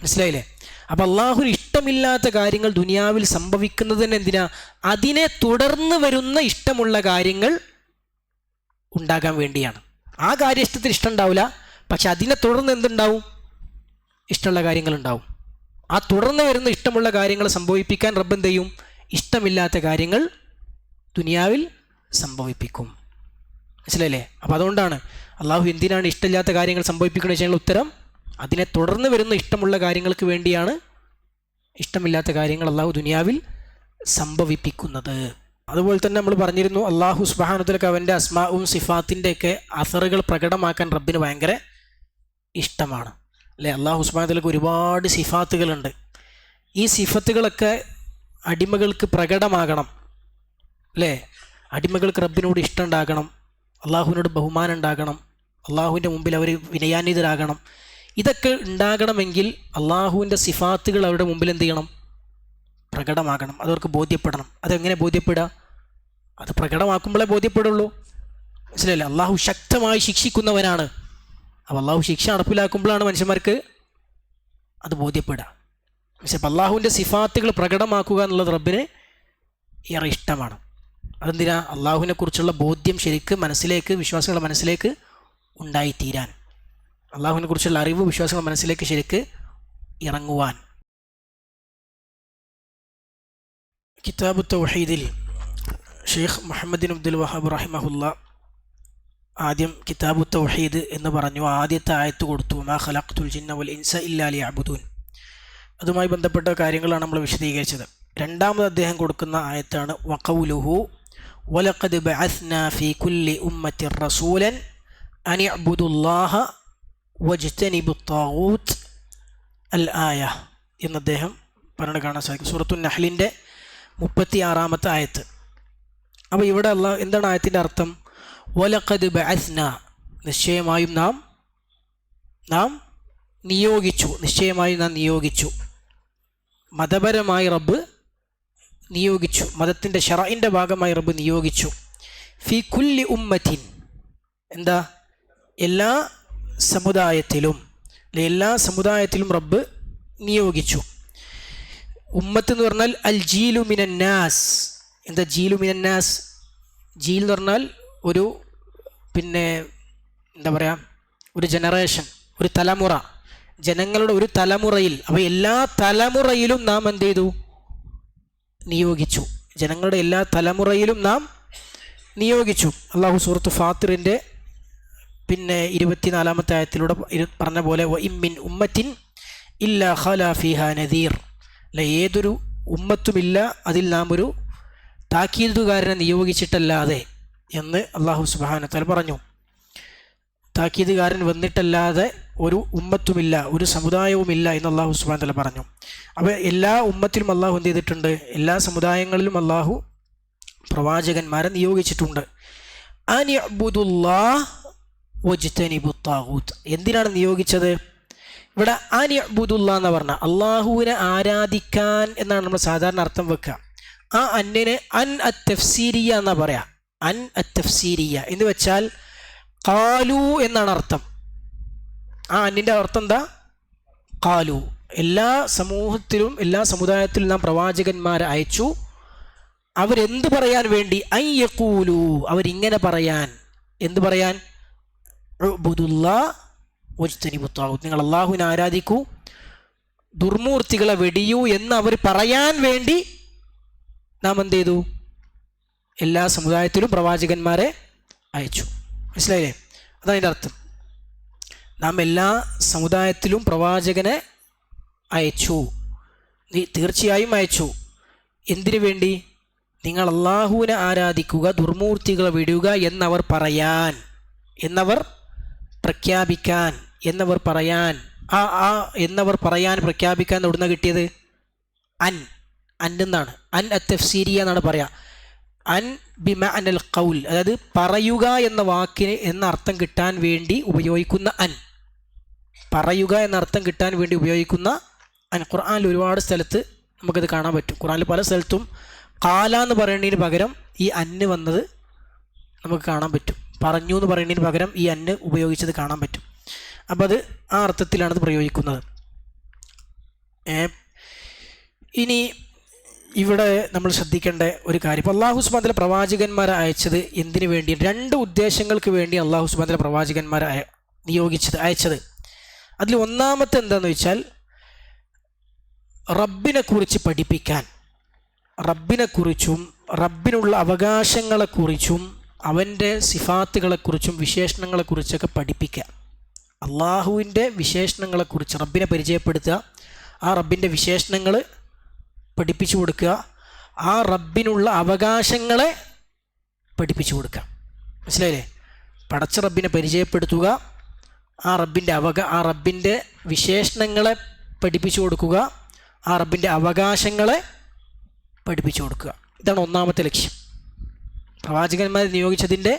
മനസ്സിലായില്ലേ? അപ്പം അള്ളാഹുവിന് ഇഷ്ടമില്ലാത്ത കാര്യങ്ങൾ ദുനിയാവിൽ സംഭവിക്കുന്നത് തന്നെ എന്തിനാ? അതിനെ തുടർന്ന് വരുന്ന ഇഷ്ടമുള്ള കാര്യങ്ങൾ ഉണ്ടാകാൻ വേണ്ടിയാണ്. ആ കാര്യം ഇഷ്ടത്തിന് ഇഷ്ടം ഉണ്ടാവില്ല, പക്ഷെ അതിനെ തുടർന്ന് എന്തുണ്ടാവും? ഇഷ്ടമുള്ള കാര്യങ്ങളുണ്ടാവും. ആ തുടർന്ന് വരുന്ന ഇഷ്ടമുള്ള കാര്യങ്ങൾ സംഭവിപ്പിക്കാൻ റബ്ബ് എന്ത് ചെയ്യും? ഇഷ്ടമില്ലാത്ത കാര്യങ്ങൾ ദുനിയാവിൽ സംഭവിപ്പിക്കും. മനസ്സിലായില്ലേ? അപ്പോൾ അതുകൊണ്ടാണ് അള്ളാഹു എന്തിനാണ് ഇഷ്ടമില്ലാത്ത കാര്യങ്ങൾ സംഭവിപ്പിക്കുന്നത് വെച്ചാൽ ഉത്തരം അതിനെ തുടർന്ന് വരുന്ന ഇഷ്ടമുള്ള കാര്യങ്ങൾക്ക് വേണ്ടിയാണ് ഇഷ്ടമില്ലാത്ത കാര്യങ്ങൾ അള്ളാഹു ദുനിയാവിൽ സംഭവിപ്പിക്കുന്നത്. അതുപോലെ തന്നെ നമ്മൾ പറഞ്ഞിരുന്നു, അള്ളാഹു സുബ്ഹാനഹു വ തആല അവൻ്റെ അസ്മാഉം സിഫാത്തിൻ്റെയൊക്കെ അസറുകൾ പ്രകടമാക്കാൻ റബ്ബിന് ഭയങ്കര ഇഷ്ടമാണ്. അല്ലേ? അള്ളാഹു സുബ്ഹാനഹു വ തആലക്ക് ഒരുപാട് സിഫാത്തുകളുണ്ട്. ഈ സിഫത്തുകളൊക്കെ അടിമകൾക്ക് പ്രകടമാകണം. അല്ലേ? അടിമകൾക്ക് റബ്ബിനോട് ഇഷ്ടം ഉണ്ടാകണം, അള്ളാഹുവിനോട് ബഹുമാനം ഉണ്ടാകണം, അള്ളാഹുവിൻ്റെ മുമ്പിൽ അവർ വിനയാന്വിതരാകണം. ഇതൊക്കെ ഉണ്ടാകണമെങ്കിൽ അള്ളാഹുവിൻ്റെ സിഫാത്തുകൾ അവരുടെ മുമ്പിൽ എന്ത് ചെയ്യണം? പ്രകടമാകണം. അതവർക്ക് ബോധ്യപ്പെടണം. അതെങ്ങനെ ബോധ്യപ്പെടുക? അത് പ്രകടമാക്കുമ്പോഴേ ബോധ്യപ്പെടുള്ളൂ. മനസ്സിലായില്ലേ? അള്ളാഹു ശക്തമായി ശിക്ഷിക്കുന്നവനാണ്. അപ്പോൾ അള്ളാഹു ശിക്ഷ നടപ്പിലാക്കുമ്പോഴാണ് മനുഷ്യന്മാർക്ക് അത് ബോധ്യപ്പെടുക. പക്ഷേ അള്ളാഹുവിൻ്റെ സിഫാത്തുകൾ പ്രകടമാക്കുക എന്നുള്ളത് റബ്ബിന് ഏറെ ഇഷ്ടമാണ്. അതെന്തിനാ? അള്ളാഹുവിനെ കുറിച്ചുള്ള ബോധ്യം ശരിക്ക് മനസ്സിലേക്ക്, വിശ്വാസികളുടെ മനസ്സിലേക്ക് ഉണ്ടായിത്തീരാൻ, അള്ളാഹുവിനെ കുറിച്ചുള്ള അറിവ് വിശ്വാസികളുടെ മനസ്സിലേക്ക് ശരിക്ക് ഇറങ്ങുവാൻ. കിതാബു തൗഹീദിൽ ഷെയ്ഖ് മുഹമ്മദ് ബിൻ അബ്ദുൽ വഹാബ് റഹിമഹുല്ല ആദ്യം കിതാബു തൗഹീദ് എന്ന് പറഞ്ഞു. ആദ്യത്തെ ആയത്ത് കൊടുത്തു, മാ ഖലഖ്തുൽ ജിന്ന വൽ ഇൻസ ഇല്ലാ ലിയഅ്ബുദൂൻ. അതുമായി ബന്ധപ്പെട്ട കാര്യങ്ങളാണ് നമ്മൾ വിശദീകരിച്ചത്. രണ്ടാമത് അദ്ദേഹം കൊടുക്കുന്ന ആയത്താണ് വഖൗലുഹു വലഖദ് ബഅസ്നാ ഫീ കുല്ലി ഉമ്മത്തിൻ റസൂലൻ അൻ ഇഅ്ബുദുല്ലാഹ വജ്തനിബുത് ത്വാഗൂത്ത് അൽ ആയ എന്ന് അദ്ദേഹം പറഞ്ഞ് കാണാൻ സാധിക്കും. സൂറത്തുൻ നഹ്ലിൻ്റെ 36-ാമത്തെ ആയത്ത്. അപ്പോൾ ഇവിടെ അല്ലാഹ് എന്താണ് ആയത്തിൻ്റെ അർത്ഥം? വലഖദ് ബഅസ്നാ, നിശ്ചയമായും നാം നിയോഗിച്ചു, നിശ്ചയമായും നാം നിയോഗിച്ചു. മതപരമായി റബ്ബ് നിയോഗിച്ചു, മതത്തിൻ്റെ ശറഇൻ്റെ ഭാഗമായി റബ്ബ് നിയോഗിച്ചു. ഫി കുല്ലി ഉമ്മത്തിൻ, എന്താ, എല്ലാ സമുദായത്തിലും, എല്ലാ സമുദായത്തിലും റബ്ബ് നിയോഗിച്ചു. ഉമ്മത്ത് എന്ന് പറഞ്ഞാൽ അൽ ജീലു മിനന്നാസ്. എന്താ ജീലു മിനന്നാസ്? ജീൽ എന്ന് പറഞ്ഞാൽ ഒരു എന്താ പറയുക, ഒരു ജനറേഷൻ, ഒരു തലമുറ, ജനങ്ങളുടെ ഒരു തലമുറയിൽ. അപ്പോൾ എല്ലാ തലമുറയിലും നാം എന്ത് ചെയ്തു? നിയോഗിച്ചു. ജനങ്ങളുടെ എല്ലാ തലമുറയിലും നാം നിയോഗിച്ചു. അള്ളാഹു സൂറത്ത് ഫാത്തിറിൻ്റെ 24-ാമത്തെ ആയത്തിലൂടെ പറഞ്ഞ പോലെ വഇമ്മിൻ ഉമ്മത്തിൻ ഇല്ലാ ഖലാ ഫീഹാ നദീർ, അല്ല, ഏതൊരു ഉമ്മത്തുമില്ല അതിൽ നാം ഒരു താക്കീതുകാരനെ നിയോഗിച്ചിട്ടല്ലാതെ എന്ന് അള്ളാഹു സുബ്ഹാനഹു വ തആല പറഞ്ഞു. താക്കീതുകാരൻ വന്നിട്ടല്ലാതെ ഒരു ഉമ്മത്തുമില്ല, ഒരു സമുദായവുമില്ല എന്ന് അള്ളാഹു സുബ്ഹാനഹു വ തആല പറഞ്ഞു. അപ്പോൾ എല്ലാ ഉമ്മത്തിലും അള്ളാഹു എന്ത് ചെയ്തിട്ടുണ്ട്? എല്ലാ സമുദായങ്ങളിലും അള്ളാഹു പ്രവാചകന്മാരെ നിയോഗിച്ചിട്ടുണ്ട്. അനിഅ്ബുദുല്ലാഹ് വജ്തനിബു ത്വാഗൂത്ത്. എന്തിനാണ് നിയോഗിച്ചത്? ഇവിടെ അനിഅ്ബുദുല്ലാഹ് എന്ന് പറഞ്ഞാൽ അള്ളാഹുവിനെ ആരാധിക്കാൻ എന്നാണ് നമ്മൾ സാധാരണ അർത്ഥം വെക്കുക. ആ അന്നിന് അൻ അത്തഫ്സീരിയ എന്നാ പറയാ. അൻ അത്തഫ്സീരിയ എന്ന് വെച്ചാൽ ഖാലു എന്നാണ് അർത്ഥം. ആ അന്നിൻ്റെ അർത്ഥം എന്താ? ഖാലു. എല്ലാ സമൂഹത്തിലും എല്ലാ സമുദായത്തിലും നാം പ്രവാചകന്മാരെ അയച്ചു. അവരെന്ത് പറയാൻ വേണ്ടി? അൻ യഖൂലു, അവരിങ്ങനെ പറയാൻ. എന്ത് പറയാൻ? ഉഅ്ബുദുല്ലാഹ് വജ്തനിബു ത്വാഗൂത്ത്, നിങ്ങൾ അള്ളാഹുവിനെ ആരാധിക്കൂ, ദുർമൂർത്തികളെ വെടിയൂ എന്ന് അവർ പറയാൻ വേണ്ടി നാം എന്ത് ചെയ്തു? എല്ലാ സമുദായത്തിലും പ്രവാചകന്മാരെ അയച്ചു. മനസ്സിലായില്ലേ? അതാണ് അതിൻ്റെ അർത്ഥം. നാം എല്ലാ സമുദായത്തിലും പ്രവാചകനെ അയച്ചു. തീർച്ചയായും അയച്ചു. എന്തിനു വേണ്ടി? നിങ്ങൾ അള്ളാഹുവിനെ ആരാധിക്കുക, ദുർമൂർത്തികളെ വിടുക എന്നവർ പറയാൻ, എന്നവർ പ്രഖ്യാപിക്കാൻ, എന്നവർ പറയാൻ. എന്നവർ പറയാൻ, പ്രഖ്യാപിക്കാൻ എവിടുന്ന കിട്ടിയത്? അന്നെന്നാണ്. അൻ അത്തഫ്സീരിയ എന്നാണ് പറയാ. അൻ ബിമഅനൽ ഖൗൽ, അതായത് പറയുക എന്ന വാക്കിന് എന്ന അർത്ഥം കിട്ടാൻ വേണ്ടി ഉപയോഗിക്കുന്ന അൻ. പറയുക എന്ന അർത്ഥം കിട്ടാൻ വേണ്ടി ഉപയോഗിക്കുന്ന അൻ. ഖുർആനിൽ ഒരുപാട് സ്ഥലത്ത് നമുക്കത് കാണാൻ പറ്റും. ഖുർആനിൽ പല സ്ഥലത്തും ഖാല എന്ന് പറയുന്നതിന് പകരം ഈ അന്ന് വന്നത് നമുക്ക് കാണാൻ പറ്റും. പറഞ്ഞു എന്ന് പറയുന്നതിന് പകരം ഈ അന്ന് ഉപയോഗിച്ചത് കാണാൻ പറ്റും. അപ്പോൾ അത് ആ അർത്ഥത്തിലാണത് പ്രയോഗിക്കുന്നത്. ഇനി ഇവിടെ നമ്മൾ ശ്രദ്ധിക്കേണ്ട ഒരു കാര്യം, ഇപ്പോൾ അള്ളാഹു സുബ്ഹാനഹു വ തആല പ്രവാചകന്മാരെ അയച്ചത് എന്തിനു വേണ്ടി? രണ്ട് ഉദ്ദേശങ്ങൾക്ക് വേണ്ടി അള്ളാഹു സുബ്ഹാനഹു വ തആല പ്രവാചകന്മാരെ അയച്ചത്. അതിൽ ഒന്നാമത്തെ എന്താണെന്ന് വെച്ചാൽ റബ്ബിനെക്കുറിച്ച് പഠിപ്പിക്കാൻ, റബ്ബിനെക്കുറിച്ചും റബ്ബിനുള്ള അവകാശങ്ങളെക്കുറിച്ചും അവൻ്റെ സിഫാത്തുകളെക്കുറിച്ചും വിശേഷണങ്ങളെക്കുറിച്ചൊക്കെ പഠിപ്പിക്കുക. അള്ളാഹുവിൻ്റെ വിശേഷണങ്ങളെക്കുറിച്ച് റബ്ബിനെ പരിചയപ്പെടുത്തുക, ആ റബ്ബിൻ്റെ വിശേഷണങ്ങൾ പഠിപ്പിച്ചു കൊടുക്കുക, ആ റബ്ബിനുള്ള അവകാശങ്ങളെ പഠിപ്പിച്ചു കൊടുക്കുക. മനസ്സിലായില്ലേ? പടച്ച റബ്ബിനെ പരിചയപ്പെടുത്തുക, ആ റബ്ബിൻ്റെ വിശേഷണങ്ങളെ പഠിപ്പിച്ചു കൊടുക്കുക, ആ റബ്ബിൻ്റെ അവകാശങ്ങളെ പഠിപ്പിച്ചു കൊടുക്കുക. ഇതാണ് ഒന്നാമത്തെ ലക്ഷ്യം. പ്രവാചകന്മാരെ നിയോഗിച്ചതിൻ്റെ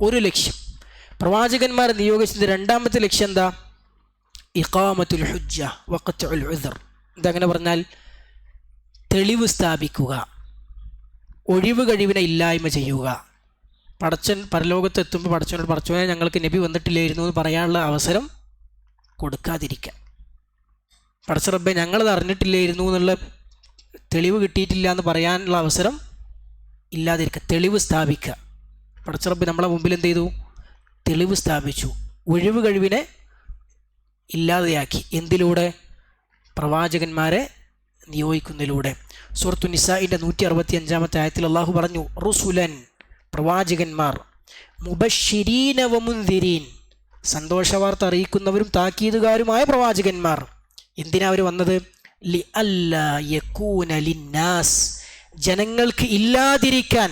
ഒരു ലക്ഷ്യം. പ്രവാചകന്മാരെ നിയോഗിച്ചതിൻ്റെ രണ്ടാമത്തെ ലക്ഷ്യം എന്താ? ഇഖാമത്തുൽ ഹുജ്ജ വഖത്ഉൽ ഉദ്ർ. ഇതങ്ങനെ പറഞ്ഞാൽ തെളിവ് സ്ഥാപിക്കുക, ഒഴിവ് കഴിവിനെ ഇല്ലായ്മ ചെയ്യുക. പടച്ചൻ പരലോകത്ത് എത്തുമ്പോൾ പടച്ചവനോട് പടച്ചവനെ ഞങ്ങൾക്ക് നബി വന്നിട്ടില്ലായിരുന്നു എന്ന് പറയാനുള്ള അവസരം കൊടുക്കാതിരിക്കുക. പടച്ച റബ്ബെ ഞങ്ങളത് അറിഞ്ഞിട്ടില്ലായിരുന്നു എന്നുള്ള തെളിവ് കിട്ടിയിട്ടില്ല എന്ന് പറയാനുള്ള അവസരം ഇല്ലാതിരിക്കുക. തെളിവ് സ്ഥാപിക്കുക. പടച്ച റബ്ബ് നമ്മളെ മുമ്പിൽ എന്ത് ചെയ്തു? തെളിവ് സ്ഥാപിച്ചു. ഒഴിവ് കഴിവിനെ ഇല്ലാതെയാക്കി. എന്തിലൂടെ? പ്രവാചകന്മാരെ നിയോഗിക്കുന്നതിലൂടെ. സൂറത്തു നിസാഇന്റെ 165-ാമത്തെ ആയത്തിൽ അള്ളാഹു പറഞ്ഞു, റുസുലൻ, പ്രവാചകന്മാർ, മുബശ്ശിരീന വമുൻദിരീൻ, സന്തോഷവാർത്ത അറിയിക്കുന്നവരും താക്കീതുകാരുമായ പ്രവാചകന്മാർ. എന്തിനാ അവർ വന്നത്? ലി അല്ലാ യകൂന ലിന്നാസ്, ജനങ്ങൾക്ക് ഇല്ലാതിരിക്കാൻ,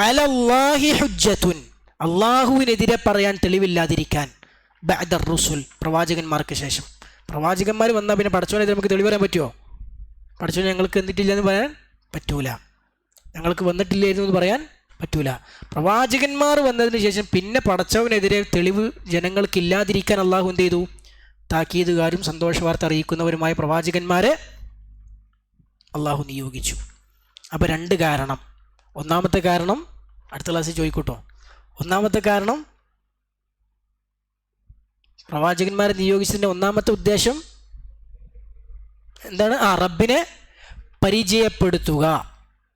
അലല്ലാഹി ഹുജ്ജത്തുൻ, അള്ളാഹുവിനെതിരെ പറയാൻ തെളിവില്ലാതിരിക്കാൻ, ബഅദർ റുസുൽ, പ്രവാചകന്മാർക്ക് ശേഷം. പ്രവാചകന്മാർ വന്നാൽ പിന്നെ പടച്ചവനെതിരെ നമുക്ക് തെളിവ് പറയാൻ പറ്റുമോ? പടച്ചവൻ ഞങ്ങൾക്ക് എന്നിട്ടില്ല എന്ന് പറയാൻ പറ്റൂല, ഞങ്ങൾക്ക് വന്നിട്ടില്ലായിരുന്നു എന്ന് പറയാൻ പറ്റൂല. പ്രവാചകന്മാർ വന്നതിന് ശേഷം പിന്നെ പടച്ചവനെതിരെ തെളിവ് ജനങ്ങൾക്ക് ഇല്ലാതിരിക്കാൻ അള്ളാഹു എന്ത് ചെയ്തു? താക്കീതുകാരും സന്തോഷവാർത്ത അറിയിക്കുന്നവരുമായ പ്രവാചകന്മാരെ അള്ളാഹു നിയോഗിച്ചു. അപ്പോൾ രണ്ട് കാരണം. ഒന്നാമത്തെ കാരണം അടുത്ത ക്ലാസ്സിൽ ചോദിക്കൂട്ടോ. ഒന്നാമത്തെ കാരണം പ്രവാചകന്മാരെ നിയോഗിച്ചതിൻ്റെ ഒന്നാമത്തെ ഉദ്ദേശം എന്താണ്? റബ്ബിനെ പരിചയപ്പെടുത്തുക,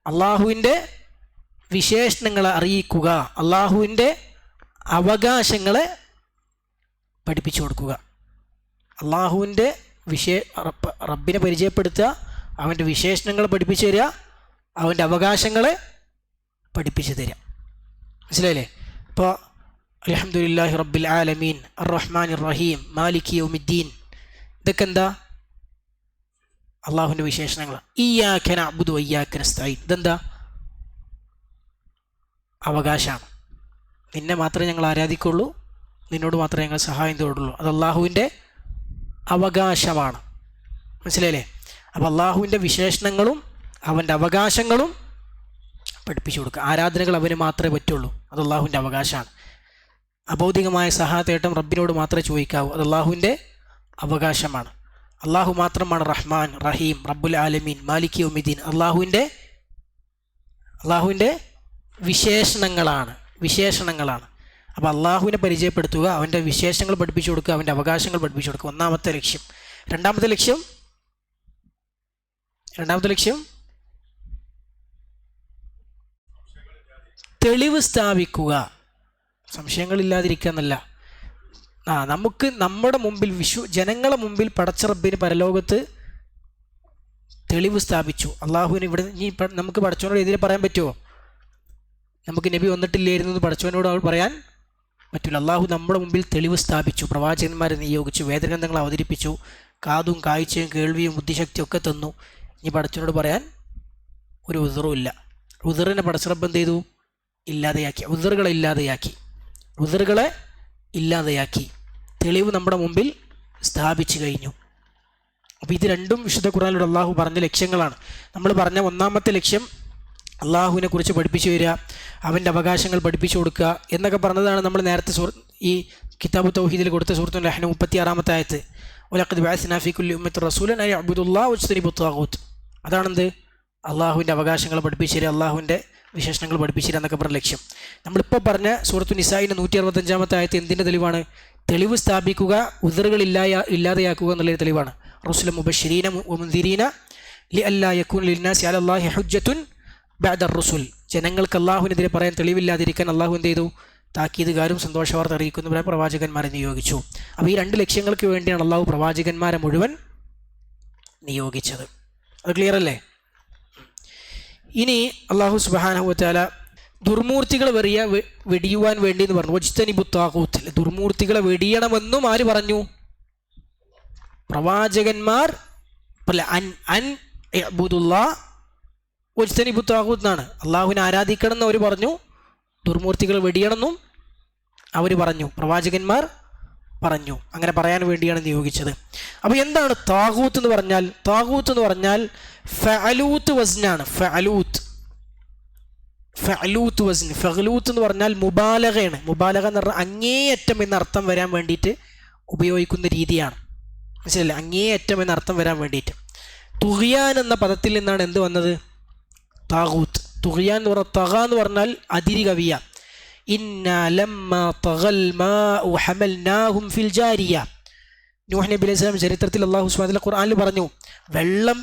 അള്ളാഹുവിൻ്റെ വിശേഷണങ്ങളെ അറിയിക്കുക, അള്ളാഹുവിൻ്റെ അവകാശങ്ങളെ പഠിപ്പിച്ചു കൊടുക്കുക. അള്ളാഹുവിൻ്റെ റബ്ബിനെ പരിചയപ്പെടുത്തുക, അവൻ്റെ വിശേഷണങ്ങൾ പഠിപ്പിച്ചു തരിക, അവൻ്റെ അവകാശങ്ങളെ പഠിപ്പിച്ചു തരിക. മനസ്സിലായില്ലേ? ഇപ്പോൾ അൽഹംദുലില്ലാഹി റബ്ബിൽ ആലമീൻ അർറഹ്മാനിർ റഹീം മാലികി യൗമിദ്ദീൻ, ഇതൊക്കെ എന്താ? അള്ളാഹുവിൻ്റെ വിശേഷണങ്ങൾ. ഇയ്യാക നഅ്ബുദു വഇയ്യാക നസ്തഈൻ, ഇതെന്താ? അവകാശമാണ്. നിന്നെ മാത്രമേ ഞങ്ങൾ ആരാധിക്കുള്ളൂ, നിന്നോട് മാത്രമേ ഞങ്ങൾ സഹായം തേടുള്ളൂ. അത് അള്ളാഹുവിൻ്റെ അവകാശമാണ്. മനസ്സിലായില്ലേ? അപ്പോൾ അള്ളാഹുവിൻ്റെ വിശേഷണങ്ങളും അവൻ്റെ അവകാശങ്ങളും പഠിപ്പിച്ചു കൊടുക്കുക. ആരാധനകൾ അവന് മാത്രമേ പറ്റുള്ളൂ, അത് അള്ളാഹുവിൻ്റെ അവകാശമാണ്. അഭൗതികമായ സഹായത്തേട്ടം റബ്ബിനോട് മാത്രമേ ചോദിക്കാവൂ, അത് അള്ളാഹുവിൻ്റെ അവകാശമാണ്. അള്ളാഹു മാത്രമാണ് റഹ്മാൻ, റഹീം, റബ്ബുൽ ആലമീൻ, മാലിക് യൗമിദ്ദീൻ. അള്ളാഹുവിൻ്റെ വിശേഷണങ്ങളാണ്. അപ്പോൾ അള്ളാഹുവിനെ പരിചയപ്പെടുത്തുക, അവൻ്റെ വിശേഷങ്ങൾ പഠിപ്പിച്ചു കൊടുക്കുക, അവൻ്റെ അവകാശങ്ങൾ പഠിപ്പിച്ചു കൊടുക്കുക. ഒന്നാമത്തെ ലക്ഷ്യം. രണ്ടാമത്തെ ലക്ഷ്യം തെളിവ് സ്ഥാപിക്കുക, സംശയങ്ങളില്ലാതിരിക്കുക എന്നല്ല. നമുക്ക് നമ്മുടെ മുമ്പിൽ ജനങ്ങളെ മുമ്പിൽ പടച്ച റബ്ബിന് പരലോകത്ത് തെളിവ് സ്ഥാപിച്ചു. അള്ളാഹുവിന് ഇവിടെ നമുക്ക് പടച്ചവനോട് എതിരെ പറയാൻ പറ്റുമോ? നമുക്ക് നബി വന്നിട്ടില്ലായിരുന്നു എന്ന് പടച്ചവനോട് പറയാൻ പറ്റില്ല. അള്ളാഹു നമ്മുടെ മുമ്പിൽ തെളിവ് സ്ഥാപിച്ചു, പ്രവാചകന്മാരെ നിയോഗിച്ചു, വേദഗ്രന്ഥങ്ങൾ അവതരിപ്പിച്ചു, കാതും കാഴ്ചയും കേൾവിയും ബുദ്ധിശക്തിയും ഒക്കെ തന്നു. ഇനി പടച്ചവനോട് പറയാൻ ഒരു ഉദറും ഇല്ല. ഉദറിനെ പടച്ച റബ്ബ് എന്ത് ചെയ്തു? ഇല്ലാതെയാക്കി. ഉദറുകളെ ഇല്ലാതെയാക്കി. തെളിവ് നമ്മുടെ മുമ്പിൽ സ്ഥാപിച്ചു കഴിഞ്ഞു. അപ്പോൾ ഇത് രണ്ടും വിശുദ്ധ ഖുർആനിലൂടെ അള്ളാഹു പറഞ്ഞ ലക്ഷ്യങ്ങളാണ്. നമ്മൾ പറഞ്ഞ ഒന്നാമത്തെ ലക്ഷ്യം അള്ളാഹുവിനെ കുറിച്ച് പഠിപ്പിച്ചു തരിക, അവൻ്റെ അവകാശങ്ങൾ പഠിപ്പിച്ചു കൊടുക്കുക എന്നൊക്കെ പറഞ്ഞതാണ്. നമ്മൾ നേരത്തെ ഈ കിതാബു തൗഹീദിൽ കൊടുത്ത സൂറത്തുൽ റഹ്മാൻ 36-ാമത്തെ ആയത്ത്, വലഖദ് ബഅസ്നാ ഫീ കുല്ലി ഉമ്മത്തിൻ റസൂലൻ അൻ യഅ്ബുദുല്ലാഹ വജ്തനിബുത് ത്വാഗൂത്ത്. അതാണെന്ത്? അള്ളാഹുവിൻ്റെ അവകാശങ്ങൾ പഠിപ്പിച്ചു തരിക, അള്ളാഹുവിൻ്റെ വിശേഷണങ്ങൾ പഠിപ്പിച്ചു തരിക എന്നൊക്കെ പറഞ്ഞ ലക്ഷ്യം. നമ്മളിപ്പോൾ പറഞ്ഞ സൂറത്തു നിസായിൻ്റെ 165-ാമത്തെ ആയത്ത് എന്തിൻ്റെ തെളിവാണ്? തെളിവ് സ്ഥാപിക്കുക, ഉദറുകൾ ഇല്ലാതെയാക്കുക എന്നുള്ളൊരു തെളിവാണ്. റസൂലൻ മുബശ്ശിരീന വമുൻദിരീന ലിഅല്ലാ യകൂന ലിന്നാസി അലല്ലാഹി ഹുജ്ജത്തുൻ ബഅദ റസൂൽ. ജനങ്ങൾക്ക് അള്ളാഹുവിനെതിരെ പറയാൻ തെളിവില്ലാതിരിക്കാൻ അള്ളാഹു എന്ത് ചെയ്തു? താക്കീതുകാരും സന്തോഷവാർത്ത അറിയിക്കുന്നവരായ പ്രവാചകന്മാരെ നിയോഗിച്ചു. അപ്പോൾ ഈ രണ്ട് ലക്ഷ്യങ്ങൾക്ക് വേണ്ടിയാണ് അള്ളാഹു പ്രവാചകന്മാരെ മുഴുവൻ നിയോഗിച്ചത്. അത് ക്ലിയർ അല്ലേ? ഇനി അള്ളാഹു സുബ്ഹാനഹു വതആല ദുർമൂർത്തികളെ വെടിയുവാൻ വേണ്ടി എന്ന് പറഞ്ഞു. വജ്തനിബുത് ത്വാഗൂത്ത്, ദുർമൂർത്തികളെ വെടിയണമെന്നും ആര് പറഞ്ഞു? പ്രവാചകന്മാർ. അൻ ഇഅ്ബുദുല്ലാഹ് വജ്തനിബുത് ത്വാഗൂത്ത് എന്നാണ്. അള്ളാഹുവിനെ ആരാധിക്കണം എന്ന് അവർ പറഞ്ഞു, ദുർമൂർത്തികൾ വെടിയണമെന്നും അവർ പറഞ്ഞു, പ്രവാചകന്മാർ പറഞ്ഞു. അങ്ങനെ പറയാൻ വേണ്ടിയാണ് നിയോഗിച്ചത്. അപ്പോൾ എന്താണ് താഗൂത്ത് എന്ന് പറഞ്ഞാൽ? താഗൂത്ത് എന്ന് പറഞ്ഞാൽ ഫഅലൂത്ത് വസ്നാണ്. ഫഅലൂത്ത് വസ്ൻ. ഫഅലൂത്ത് എന്ന് പറഞ്ഞാൽ മുബാലഗയാണ്. മുബാലഗ എന്ന് പറഞ്ഞാൽ അങ്ങേയറ്റം എന്നർത്ഥം വരാൻ വേണ്ടിയിട്ട് ഉപയോഗിക്കുന്ന രീതിയാണ്. മനസ്സിലല്ലേ? അങ്ങേയറ്റം എന്നർത്ഥം വരാൻ വേണ്ടിയിട്ട്. തുഗ്യാൻ എന്ന പദത്തിൽ നിന്നാണ് എന്ത് വന്നത്? താഗൂത്ത്. തുഗ്യാൻ എന്ന് പറഞ്ഞാൽ തഗ എന്ന് പറഞ്ഞാൽ അതിരി കവിയ. ഇന്നാ ലമ്മാ തഗൽ മാഉ ഹമൽനാഹും ഫിൽ ജാരിയ. നൂഹ് നബി അലൈഹി സ്വലാം ചരിത്രത്തിൽ അല്ലാഹു സുബ്ഹാനഹു വ തആല ഖുർആനിൽ പറഞ്ഞു, വെള്ളം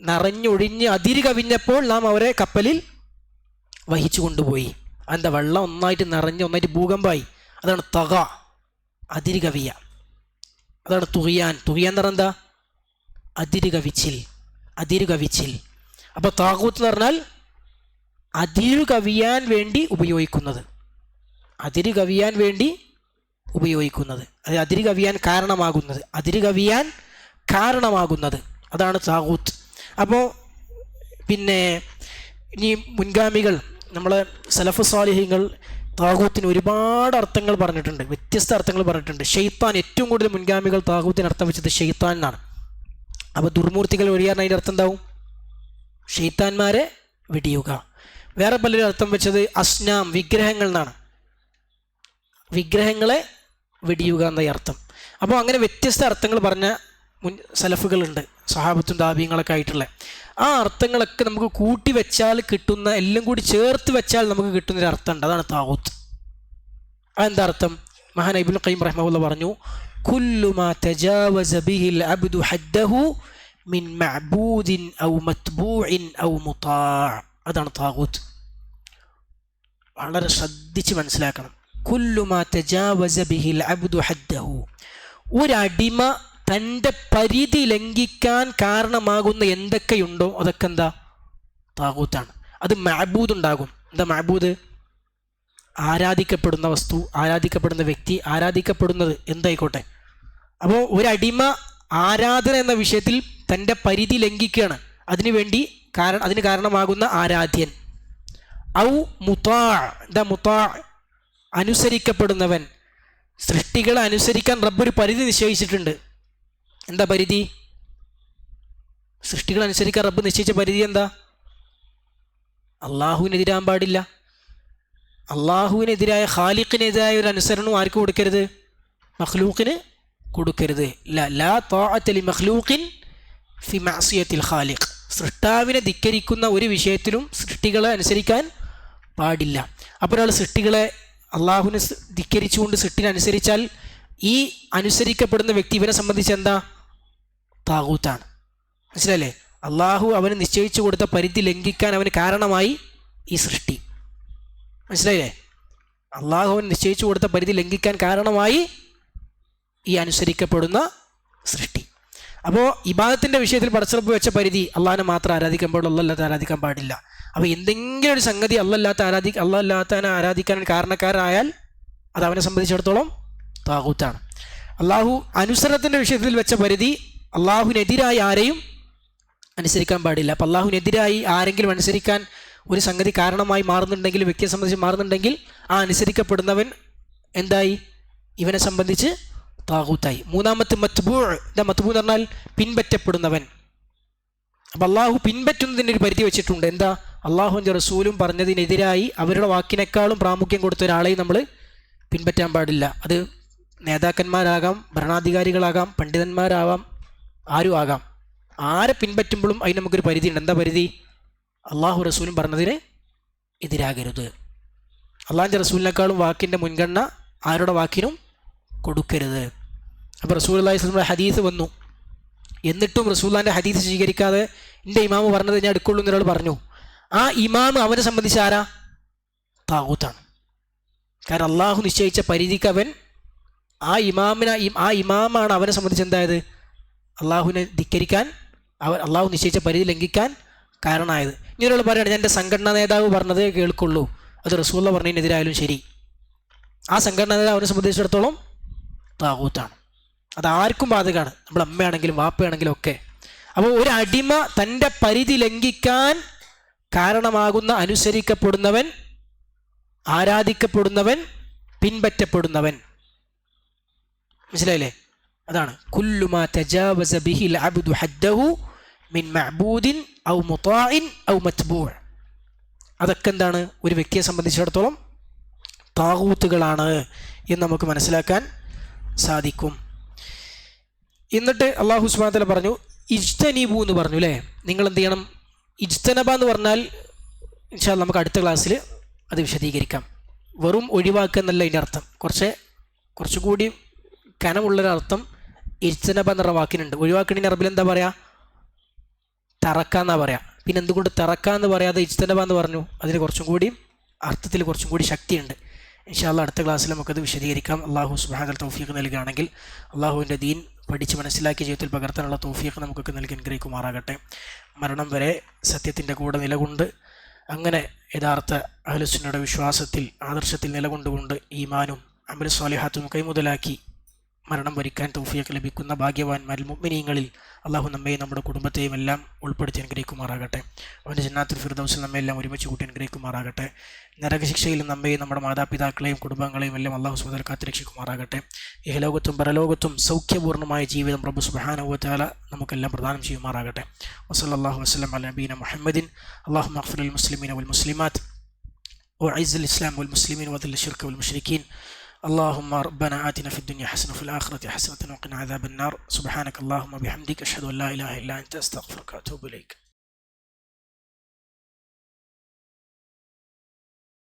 നിറഞ്ഞൊഴിഞ്ഞ് അതിരി കവിഞ്ഞപ്പോൾ നാം അവരെ കപ്പലിൽ വഹിച്ചു കൊണ്ടുപോയി. എന്താ? വെള്ളം ഒന്നായിട്ട് നിറഞ്ഞ് ഒന്നായിട്ട് ഭൂകമ്പമായി. അതാണ് തഗ, അതിരി കവിയ. അതാണ് തുഗ്യാൻ. തുഗ്യാൻ എന്ന് പറഞ്ഞാൽ എന്താ? അതിര് കവിച്ചിൽ. അപ്പോൾ താഗൂത്ത് എന്ന് പറഞ്ഞാൽ അതിരു കവിയാൻ വേണ്ടി ഉപയോഗിക്കുന്നത്. അത് അതിര് കവിയാൻ കാരണമാകുന്നത്. അതാണ് താഗൂത്ത്. അപ്പോൾ പിന്നെ ഇനി മുൻഗാമികൾ, നമ്മളെ സലഫ് സ്വാലിഹീങ്ങൾ താഗൂത്തിന് ഒരുപാട് അർത്ഥങ്ങൾ പറഞ്ഞിട്ടുണ്ട്, വ്യത്യസ്ത അർത്ഥങ്ങൾ പറഞ്ഞിട്ടുണ്ട്. ഷെയ്ത്താൻ, ഏറ്റവും കൂടുതൽ മുൻഗാമികൾ താഗൂത്തിന് അർത്ഥം വെച്ചത് ഷെയ്ത്താൻ എന്നാണ്. അപ്പോൾ ദുർമൂർത്തികൾ വെടിയാൻ അതിൻ്റെ അർത്ഥം എന്താവും? ഷെയ്ത്താന്മാരെ വെടിയുക. വേറെ പലരും അർത്ഥം വെച്ചത് അസ്നാം, വിഗ്രഹങ്ങൾ എന്നാണ്. വിഗ്രഹങ്ങളെ വെടിയുക എന്ന അർത്ഥം. അപ്പോൾ അങ്ങനെ വ്യത്യസ്ത അർത്ഥങ്ങൾ പറഞ്ഞ മുൻ സലഫുകളുണ്ട്, സഹാബത്തും താബീങ്ങളൊക്കെ ആയിട്ടുള്ള. ആ അർത്ഥങ്ങളൊക്കെ നമുക്ക് കൂട്ടി വെച്ചാൽ കിട്ടുന്ന, എല്ലാം കൂടി ചേർത്ത് വെച്ചാൽ നമുക്ക് കിട്ടുന്നൊരു അർത്ഥമുണ്ട്, അതാണ് താഗൂത്ത്. അതെന്താ അർത്ഥം? മഹാൻ ഇബ്നുൽ ഖയ്യിം റഹിമഹുല്ലാഹ് പറഞ്ഞു, കുല്ലു മാ തജാവസ ബിഹിൽ അബ്ദു ഹദ്ദഹു മിൻ മഅബൂദിൻ ഔ മത്ബൂഇൻ ഔ മുതാഅ. അതാണ് താഗൂത്ത്. വളരെ ശ്രദ്ധിച്ച് മനസ്സിലാക്കണം. കുല്ലു മാ തജാവസ ബിഹിൽ അബ്ദു ഹദ്ദഹു, ഒരടിമ തൻ്റെ പരിധി ലംഘിക്കാൻ കാരണമാകുന്ന എന്തൊക്കെയുണ്ടോ അതൊക്കെ എന്താ? താഗൂത്താണ്. അത് മഅബൂദ് ഉണ്ടാകും. എന്താ മഅബൂദ്? ആരാധിക്കപ്പെടുന്ന വസ്തു, ആരാധിക്കപ്പെടുന്ന വ്യക്തി, ആരാധിക്കപ്പെടുന്നത് എന്തായിക്കോട്ടെ. അപ്പോൾ ഒരടിമ ആരാധന എന്ന വിഷയത്തിൽ തൻ്റെ പരിധി ലംഘിക്കുകയാണ്, അതിന് കാരണമാകുന്ന ആരാധ്യൻ. ഔ മുതാ, എന്താ മുതാ? അനുസരിക്കപ്പെടുന്നവൻ. സൃഷ്ടികളെ അനുസരിക്കാൻ റബ്ബൊരു പരിധി നിശ്ചയിച്ചിട്ടുണ്ട്. എന്താ പരിധി? സൃഷ്ടികളെ അനുസരിക്കാൻ റബ്ബ് നിശ്ചയിച്ച പരിധി എന്താ? അള്ളാഹുവിനെതിരാൻ പാടില്ല. അള്ളാഹുവിനെതിരായ, ഖാലിഖിനെതിരായ ഒരു അനുസരണവും ആർക്ക് കൊടുക്കരുത്? മഖ്ലൂഖിന് കൊടുക്കരുത്. ലാ ത്വാഅത ലി മഖ്ലൂഖിൻ ഫി മഅസിയത്തിൽ ഖാലിഖ്. സൃഷ്ടാവിനെ ധിക്കരിക്കുന്ന ഒരു വിഷയത്തിലും സൃഷ്ടികളെ അനുസരിക്കാൻ പാടില്ല. അപ്പോൾ ഒരാൾ സൃഷ്ടികളെ, അള്ളാഹുവിനെ ധിക്കരിച്ചുകൊണ്ട് സൃഷ്ടിനെ അനുസരിച്ചാൽ ഈ അനുസരിക്കപ്പെടുന്ന വ്യക്തി ഇവനെ സംബന്ധിച്ച് എന്താ? താഗൂത്താണ്. മനസ്സിലല്ലേ? അള്ളാഹു അവന് നിശ്ചയിച്ചു കൊടുത്ത പരിധി ലംഘിക്കാൻ അവന് കാരണമായി ഈ സൃഷ്ടി. മനസ്സിലായില്ലേ? അള്ളാഹു അവൻ നിശ്ചയിച്ചു കൊടുത്ത പരിധി ലംഘിക്കാൻ കാരണമായി ഈ അനുസരിക്കപ്പെടുന്ന സൃഷ്ടി. അപ്പോൾ ഇബാദത്തിൻ്റെ വിഷയത്തിൽ പടച്ചറപ്പ് വെച്ച പരിധി അള്ളാഹിനെ മാത്രം ആരാധിക്കാൻ പാടുള്ളൂ, അല്ലാത്ത ആരാധിക്കാൻ പാടില്ല. അപ്പോൾ എന്തെങ്കിലും ഒരു സംഗതി അല്ലാത്തവനെ ആരാധിക്കാൻ കാരണക്കാരായാൽ അത് അവനെ സംബന്ധിച്ചിടത്തോളം താഗൂത്താണ്. അള്ളാഹു അനുസരണത്തിൻ്റെ വിഷയത്തിൽ വെച്ച പരിധി, അള്ളാഹുവിനെതിരായി ആരെയും അനുസരിക്കാൻ പാടില്ല. അപ്പം അള്ളാഹുവിനെതിരായി ആരെങ്കിലും അനുസരിക്കാൻ ഒരു സംഗതി കാരണമായി മാറുന്നുണ്ടെങ്കിൽ, വ്യക്തിയെ സംബന്ധിച്ച് മാറുന്നുണ്ടെങ്കിൽ, ആ അനുസരിക്കപ്പെടുന്നവൻ എന്തായി? ഇവനെ സംബന്ധിച്ച് താഗൂത്തായി. മൂന്നാമത്തെ മത്ബൂ. എന്താ മത്ബൂ എന്ന് പറഞ്ഞാൽ? പിൻപറ്റപ്പെടുന്നവൻ. അപ്പം അള്ളാഹു പിൻപറ്റുന്നതിന് ഒരു പരിധി വെച്ചിട്ടുണ്ട്. എന്താ? അള്ളാഹുവിൻ്റെ റസൂലും പറഞ്ഞതിനെതിരായി അവരുടെ വാക്കിനേക്കാളും പ്രാമുഖ്യം കൊടുത്ത ഒരാളെയും നമ്മൾ പിൻപറ്റാൻ പാടില്ല. അത് നേതാക്കന്മാരാകാം, ഭരണാധികാരികളാകാം, പണ്ഡിതന്മാരാവാം, ആരും ആകാം. ആരെ പിൻപറ്റുമ്പോഴും അതിന് നമുക്കൊരു പരിധിയുണ്ട്. എന്താ പരിധി? അള്ളാഹു റസൂലും പറഞ്ഞതിന് എതിരാകരുത്. അള്ളാഹിൻ്റെ റസൂലിനേക്കാളും വാക്കിൻ്റെ മുൻഗണന ആരുടെ വാക്കിനും കൊടുക്കരുത്. അപ്പോൾ റസൂലുള്ളാഹി സ്വല്ലല്ലാഹു അലൈഹി വസല്ലം ഹദീസ് വന്നു, എന്നിട്ടും റസൂലുള്ളാഹിൻ്റെ ഹദീസ് സ്വീകരിക്കാതെ എൻ്റെ ഇമാമ് പറഞ്ഞത് ഞാൻ എടുക്കുള്ളൂ എന്നൊരാൾ പറഞ്ഞു. ആ ഇമാമ് അവനെ സംബന്ധിച്ച് ആരാ? താഗൂത്താണ്. കാരണം അള്ളാഹു നിശ്ചയിച്ച പരിധിക്ക് അവൻ, ആ ഇമാമാണ് അവനെ സംബന്ധിച്ച് എന്തായത്? അള്ളാഹുവിനെ ധിക്കരിക്കാൻ, അള്ളാഹു നിശ്ചയിച്ച പരിധി ലംഘിക്കാൻ കാരണമായത്. ഇനി ഒരാൾ പറയുകയാണ്, ഞാൻ എൻ്റെ സംഘടനാ നേതാവ് പറഞ്ഞതേ കേൾക്കുള്ളൂ, അത് റസൂലുള്ള പറഞ്ഞതിനെതിരായാലും ശരി, ആ സംഘടനാ നേതാവ് അവനെ സംബന്ധിച്ചിടത്തോളം താഗൂത്താണ്. അത് ആർക്കും ബാധകമാണ്, നമ്മൾ അമ്മയാണെങ്കിലും വാപ്പയാണെങ്കിലും ഒക്കെ. അപ്പോൾ ഒരു അടിമ തൻ്റെ പരിധി ലംഘിക്കാൻ കാരണമാകുന്ന അനുസരിക്കപ്പെടുന്നവൻ, ആരാധിക്കപ്പെടുന്നവൻ, പിൻപറ്റപ്പെടുന്നവൻ. മനസ്സിലായില്ലേ? അതാണ് കുല്ലു മാ തജാവസ ബിഹിൽ അബ്ദു ഹദ്ദഹു മിൻ മഅബൂദിൻ ഔ മുതാഇൻ ഔ മത്ബൂ. അതൊക്കെ എന്താണ്? ഒരു വ്യക്തിയെ സംബന്ധിച്ചിടത്തോളം താഗൂത്തുകളാണ് എന്ന് നമുക്ക് മനസ്സിലാക്കാൻ സാധിക്കും. എന്നിട്ട് അല്ലാഹു സുബ്ഹാനഹു വ തആല പറഞ്ഞു, ഇജ്തനിബു എന്ന് പറഞ്ഞു അല്ലേ? നിങ്ങൾ എന്ത് ചെയ്യണം? ഇജ്തനബ എന്ന് പറഞ്ഞാൽ ഇൻഷാ അല്ലാഹ് നമുക്ക് അടുത്ത ക്ലാസ്സിൽ അത് വിശദീകരിക്കാം. വെറും ഒഴിവാക്കുക എന്നല്ല ഇതിൻ്റെ അർത്ഥം, കുറച്ചുകൂടി കനമുള്ളൊരർത്ഥം ഇജ്തനബ എന്നുള്ള വാക്കിനുണ്ട്. ഒഴിവാക്കണതിന് അറബിൽ എന്താ പറയുക? തറക്കാന്നാ പറയാം. പിന്നെ എന്തുകൊണ്ട് തറക്കാന്ന് പറയാതെ ഇജ്തനബ എന്ന് പറഞ്ഞു? അതിന് കുറച്ചും കൂടി അർത്ഥത്തിൽ കുറച്ചും കൂടി ശക്തിയുണ്ട്. ഇൻഷാ അല്ലാഹ് അടുത്ത ക്ലാസ്സിൽ നമുക്കത് വിശദീകരിക്കാം. അല്ലാഹു സുബ്ഹാനഹു വ തആല തൗഫീഖ് നൽകുകയാണെങ്കിൽ അള്ളാഹുവിൻ്റെ ദീൻ പഠിച്ച് മനസ്സിലാക്കി ജീവിതത്തിൽ പകർത്താനുള്ള തൗഫീഖ് നമുക്കൊക്കെ നൽകി അനുഗ്രഹിക്കുമാറാകട്ടെ. മരണം വരെ സത്യത്തിൻ്റെ കൂടെ നിലകൊണ്ട്, അങ്ങനെ യഥാർത്ഥ അഹ്ലുസുന്നയുടെ വിശ്വാസത്തിൽ, ആദർശത്തിൽ നിലകൊണ്ടുകൊണ്ട് ഈമാനും അമൽ സ്വാലിഹാത്തും കൈമുതലാക്കി മരണം വരിക്കാൻ തൗഫീഖ് ലഭിക്കുന്ന ഭാഗ്യവാന്മാരിൽ മുഅ്മിനീങ്ങളിൽ അള്ളാഹു നമ്മയും നമ്മുടെ കുടുംബത്തെയും എല്ലാം ഉൾപ്പെടുത്തി അനുഗ്രഹിക്കുമാറാകട്ടെ. അവൻ്റെ ജന്നാത്തുൽ ഫിർദൗസിൽ നമ്മയെല്ലാം ഒരുമിച്ച് കൂട്ടി അനുഗ്രഹിക്കുമാറാകട്ടെ. നരകശിക്ഷയിലും നമ്മയും നമ്മുടെ മാതാപിതാക്കളെയും കുടുംബങ്ങളെയും എല്ലാം അള്ളാഹു സുബ്ഹാനഹു വ തആല കാത്തുരക്ഷിക്കുമാറാകട്ടെ. ഇഹലോകത്തും പരലോകത്തും സൗഖ്യപൂർണ്ണമായ ജീവിതം റബ്ബ് സുബ്ഹാനഹു വ തആല നമുക്കെല്ലാം പ്രദാനം ചെയ്യുമാറാകട്ടെ. വസല്ലല്ലാഹു വസല്ലം അലാ നബീന മുഹമ്മദിൻ. അല്ലാഹുമ്മ അഗ്ഫിർ ലിൽ മുസ്ലിമീന വൽ മുസ്ലിമാത്ത് വഅഇസ്ൽ ഇസ്ലാം വൽ മുസ്ലിമീൻ വദിൽ ശിർക്ക് വൽ മുശ്രിക്കീൻ. اللهم ربنا آتنا في الدنيا حسنة وفي الآخرة حسنة وقنا عذاب النار. سبحانك اللهم وبحمدك أشهد أن لا إله إلا أنت أستغفرك وأتوب إليك.